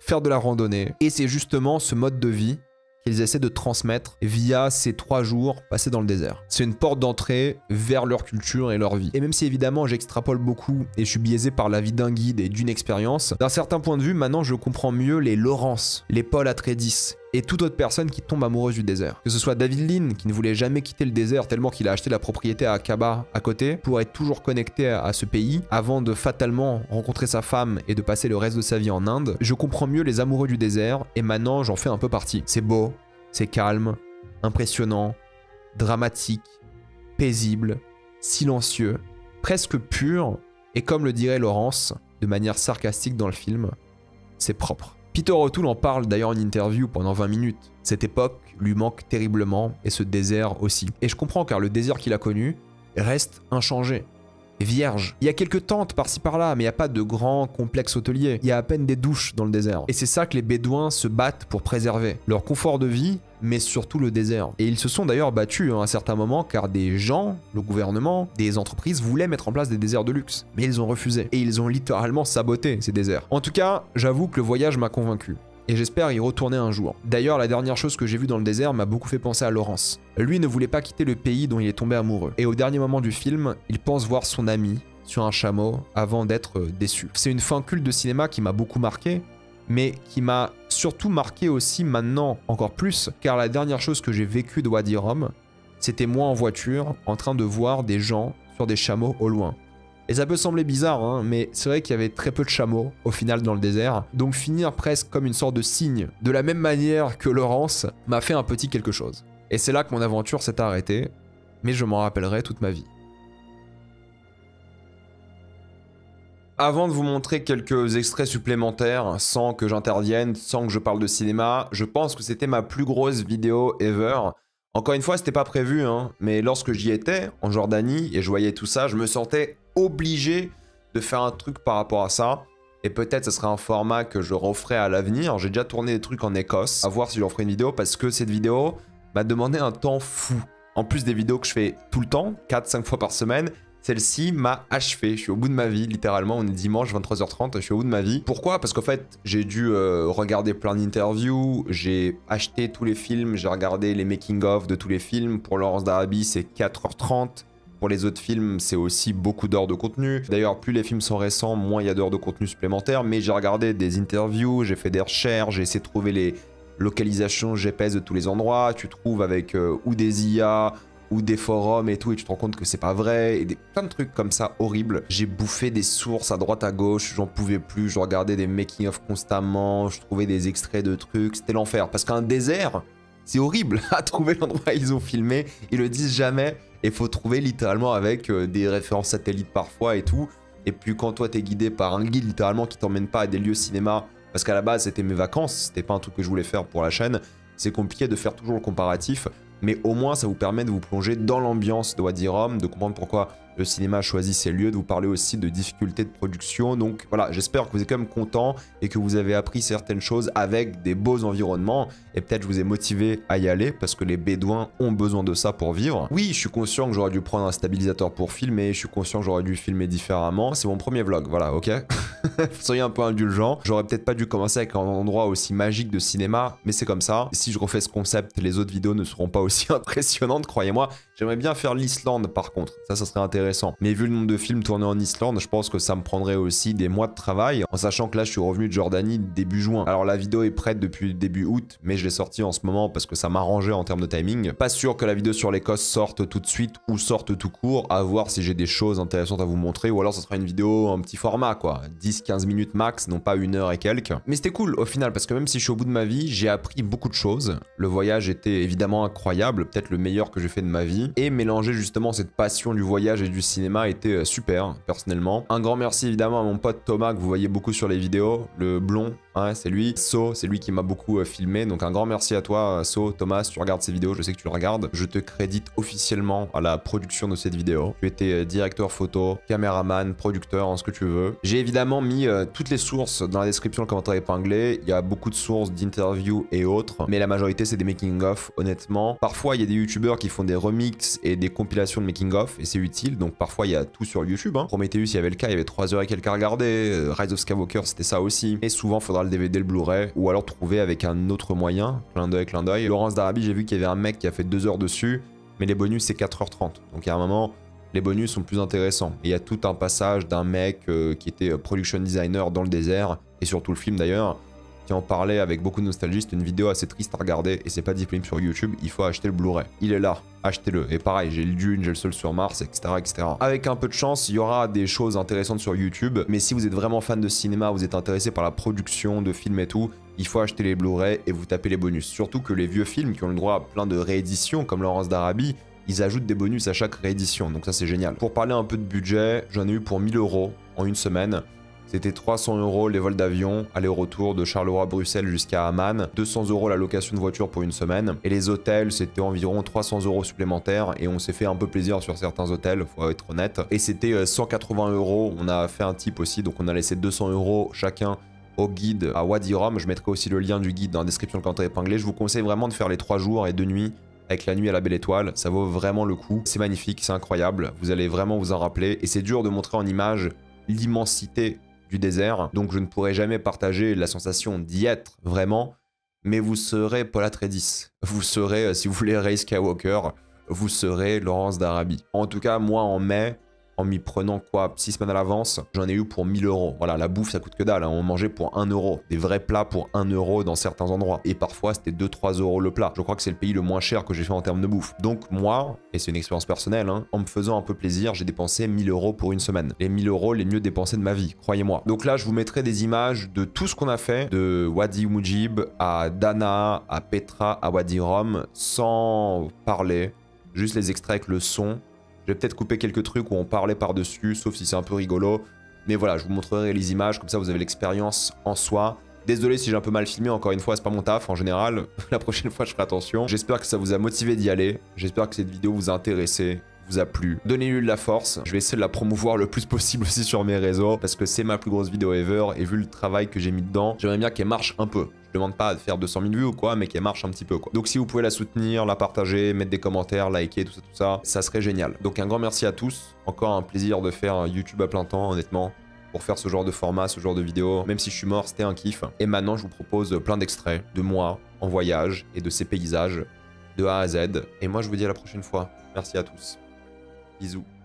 faire de la randonnée. Et c'est justement ce mode de vie qu'ils essaient de transmettre via ces 3 jours passés dans le désert. C'est une porte d'entrée vers leur culture et leur vie. Et même si évidemment j'extrapole beaucoup et je suis biaisé par la vie d'un guide et d'une expérience, d'un certain point de vue, maintenant je comprends mieux les Laurence, les Paul Atreides, et toute autre personne qui tombe amoureuse du désert. Que ce soit David Lean, qui ne voulait jamais quitter le désert tellement qu'il a acheté la propriété à Aqaba à côté, pour être toujours connecté à ce pays, avant de fatalement rencontrer sa femme et de passer le reste de sa vie en Inde. Je comprends mieux les amoureux du désert, et maintenant j'en fais un peu partie. C'est beau, c'est calme, impressionnant, dramatique, paisible, silencieux, presque pur, et comme le dirait Laurence, de manière sarcastique dans le film, c'est propre. Peter O'Toole en parle d'ailleurs en interview pendant 20 minutes. Cette époque lui manque terriblement, et ce désert aussi. Et je comprends car le désert qu'il a connu reste inchangé, vierge. Il y a quelques tentes par-ci par-là, mais il n'y a pas de grands complexes hôteliers. Il y a à peine des douches dans le désert. Et c'est ça que les Bédouins se battent pour préserver. Leur confort de vie, mais surtout le désert. Et ils se sont d'ailleurs battus à un certain moment car des gens, le gouvernement, des entreprises voulaient mettre en place des déserts de luxe. Mais ils ont refusé. Et ils ont littéralement saboté ces déserts. En tout cas, j'avoue que le voyage m'a convaincu. Et j'espère y retourner un jour. D'ailleurs, la dernière chose que j'ai vue dans le désert m'a beaucoup fait penser à Laurence. Lui ne voulait pas quitter le pays dont il est tombé amoureux. Et au dernier moment du film, il pense voir son ami sur un chameau avant d'être déçu. C'est une fin culte de cinéma qui m'a beaucoup marqué, mais qui m'a surtout marqué aussi maintenant encore plus, car la dernière chose que j'ai vécue de Wadi Rum, c'était moi en voiture, en train de voir des gens sur des chameaux au loin. Et ça peut sembler bizarre, hein, mais c'est vrai qu'il y avait très peu de chameaux au final dans le désert, donc finir presque comme une sorte de signe, de la même manière que Laurence, m'a fait un petit quelque chose. Et c'est là que mon aventure s'est arrêtée, mais je m'en rappellerai toute ma vie. Avant de vous montrer quelques extraits supplémentaires, sans que j'intervienne, sans que je parle de cinéma, je pense que c'était ma plus grosse vidéo ever. Encore une fois, c'était pas prévu, hein, mais lorsque j'y étais, en Jordanie, et je voyais tout ça, je me sentais obligé de faire un truc par rapport à ça. Et peut-être ce serait un format que je referai à l'avenir. J'ai déjà tourné des trucs en Écosse, à voir si j'en ferai une vidéo, parce que cette vidéo m'a demandé un temps fou. En plus des vidéos que je fais tout le temps, 4-5 fois par semaine, celle-ci m'a achevé. Je suis au bout de ma vie, littéralement. On est dimanche, 23h30, je suis au bout de ma vie. Pourquoi? Parce qu'en fait, j'ai dû regarder plein d'interviews, j'ai acheté tous les films, j'ai regardé les making-of de tous les films. Pour Laurence d'Arabie, c'est 4h30. Pour les autres films, c'est aussi beaucoup d'heures de contenu. D'ailleurs, plus les films sont récents, moins il y a d'heures de contenu supplémentaires. Mais j'ai regardé des interviews, j'ai fait des recherches, j'ai essayé de trouver les localisations GPS de tous les endroits. Tu trouves avec ou des IA, ou des forums et tout, et tu te rends compte que c'est pas vrai, et plein de trucs comme ça horribles. J'ai bouffé des sources à droite à gauche, j'en pouvais plus, je regardais des making-of constamment, je trouvais des extraits de trucs, c'était l'enfer. Parce qu'un désert, c'est horrible à trouver l'endroit où ils ont filmé, ils le disent jamais, et faut trouver littéralement avec des références satellites parfois et tout. Et puis quand toi t'es guidé par un guide littéralement qui t'emmène pas à des lieux cinéma, parce qu'à la base c'était mes vacances, c'était pas un truc que je voulais faire pour la chaîne, c'est compliqué de faire toujours le comparatif. Mais au moins ça vous permet de vous plonger dans l'ambiance de Wadi Rum, de comprendre pourquoi le cinéma a choisi ces lieux, de vous parler aussi de difficultés de production. Donc voilà, j'espère que vous êtes quand même content et que vous avez appris certaines choses avec des beaux environnements. Et peut-être je vous ai motivé à y aller parce que les Bédouins ont besoin de ça pour vivre. Oui, je suis conscient que j'aurais dû prendre un stabilisateur pour filmer, je suis conscient que j'aurais dû filmer différemment. C'est mon premier vlog, voilà, ok. Soyez un peu indulgents. J'aurais peut-être pas dû commencer avec un endroit aussi magique de cinéma, mais c'est comme ça. Si je refais ce concept, les autres vidéos ne seront pas aussi impressionnantes, croyez-moi. J'aimerais bien faire l'Islande par contre, ça serait intéressant. Mais vu le nombre de films tournés en Islande, je pense que ça me prendrait aussi des mois de travail, en sachant que là je suis revenu de Jordanie début juin. Alors la vidéo est prête depuis début août, mais je l'ai sortie en ce moment parce que ça m'arrangeait en termes de timing. Pas sûr que la vidéo sur l'Écosse sorte tout de suite ou sorte tout court, à voir si j'ai des choses intéressantes à vous montrer, ou alors ça sera une vidéo en petit format quoi, 10-15 minutes max, non pas 1 heure et quelques. Mais c'était cool au final, parce que même si je suis au bout de ma vie, j'ai appris beaucoup de choses. Le voyage était évidemment incroyable, peut-être le meilleur que j'ai fait de ma vie, et mélanger justement cette passion du voyage et du cinéma était super, personnellement. Un grand merci évidemment à mon pote Thomas, que vous voyez beaucoup sur les vidéos, le blond, hein, c'est lui. So, c'est lui qui m'a beaucoup filmé, donc un grand merci à toi, So, Thomas, si tu regardes ces vidéos, je sais que tu le regardes. Je te crédite officiellement à la production de cette vidéo. Tu étais directeur photo, caméraman, producteur, en ce que tu veux. J'ai évidemment mis toutes les sources dans la description, le commentaire épinglé. Il y a beaucoup de sources d'interviews et autres, mais la majorité c'est des making-of, honnêtement. Parfois il y a des youtubeurs qui font des remixes et des compilations de making-of, et c'est utile, donc parfois il y a tout sur YouTube. Hein. Prometheus, il y avait le cas, il y avait 3 heures et quelques à regarder. Rise of Skywalker, c'était ça aussi. Et souvent, il faudra le DVD, le Blu-ray, ou alors trouver avec un autre moyen. Clin d'œil, clin d'œil. Laurence d'Arabie, j'ai vu qu'il y avait un mec qui a fait 2 heures dessus, mais les bonus, c'est 4h30. Donc il y a un moment, les bonus sont plus intéressants. Et il y a tout un passage d'un mec qui était production designer dans le désert, et sur tout le film d'ailleurs, qui en parlait avec beaucoup de nostalgie. C'est une vidéo assez triste à regarder et c'est pas disponible sur YouTube. Il faut acheter le Blu-ray. Il est là, achetez-le. Et pareil, j'ai le Dune, j'ai le Seul sur Mars, etc., etc. Avec un peu de chance, il y aura des choses intéressantes sur YouTube. Mais si vous êtes vraiment fan de cinéma, vous êtes intéressé par la production de films et tout, il faut acheter les Blu-ray et vous tapez les bonus. Surtout que les vieux films qui ont le droit à plein de rééditions, comme Laurence d'Arabie, ils ajoutent des bonus à chaque réédition, donc ça c'est génial. Pour parler un peu de budget, j'en ai eu pour 1000 € en une semaine. C'était 300 € les vols d'avion, aller-retour de Charleroi à Bruxelles jusqu'à Amman, 200 € la location de voiture pour une semaine, et les hôtels c'était environ 300 € supplémentaires, et on s'est fait un peu plaisir sur certains hôtels, faut être honnête. Et c'était 180 €, on a fait un tip aussi, donc on a laissé 200 € chacun au guide à Wadi Rum. Je mettrai aussi le lien du guide dans la description de commentaire épinglé. Je vous conseille vraiment de faire les 3 jours et 2 nuits avec la nuit à la Belle Étoile, ça vaut vraiment le coup. C'est magnifique, c'est incroyable, vous allez vraiment vous en rappeler. Et c'est dur de montrer en image l'immensité du désert, donc je ne pourrai jamais partager la sensation d'y être vraiment, mais vous serez Paul Atreides. Vous serez, si vous voulez, Rey Skywalker, vous serez Laurence d'Arabie. En tout cas, moi en mai, en m'y prenant quoi 6 semaines à l'avance, j'en ai eu pour 1000 €. Voilà, la bouffe ça coûte que dalle, hein. On mangeait pour 1 €, des vrais plats pour 1 € dans certains endroits. Et parfois c'était 2-3 € le plat. Je crois que c'est le pays le moins cher que j'ai fait en termes de bouffe. Donc moi, et c'est une expérience personnelle, hein, en me faisant un peu plaisir, j'ai dépensé 1000 € pour une semaine. Les 1000 € les mieux dépensés de ma vie, croyez-moi. Donc là, je vous mettrai des images de tout ce qu'on a fait, de Wadi Moujib à Dana, à Petra, à Wadi Rum, sans parler, juste les extraits avec le son. Je vais peut-être couper quelques trucs où on parlait par-dessus, sauf si c'est un peu rigolo. Mais voilà, je vous montrerai les images, comme ça vous avez l'expérience en soi. Désolé si j'ai un peu mal filmé, encore une fois, c'est pas mon taf en général. La prochaine fois, je ferai attention. J'espère que ça vous a motivé d'y aller. J'espère que cette vidéo vous a intéressé, vous a plu. Donnez-lui de la force. Je vais essayer de la promouvoir le plus possible aussi sur mes réseaux, parce que c'est ma plus grosse vidéo ever, et vu le travail que j'ai mis dedans, j'aimerais bien qu'elle marche un peu. Je demande pas de faire 200 000 vues ou quoi, mais qu'elle marche un petit peu quoi. Donc si vous pouvez la soutenir, la partager, mettre des commentaires, liker, tout ça, ça serait génial. Donc un grand merci à tous. Encore un plaisir de faire YouTube à plein temps, honnêtement, pour faire ce genre de format, ce genre de vidéo. Même si je suis mort, c'était un kiff. Et maintenant, je vous propose plein d'extraits de moi en voyage et de ces paysages de A à Z. Et moi, je vous dis à la prochaine fois. Merci à tous. Bisous.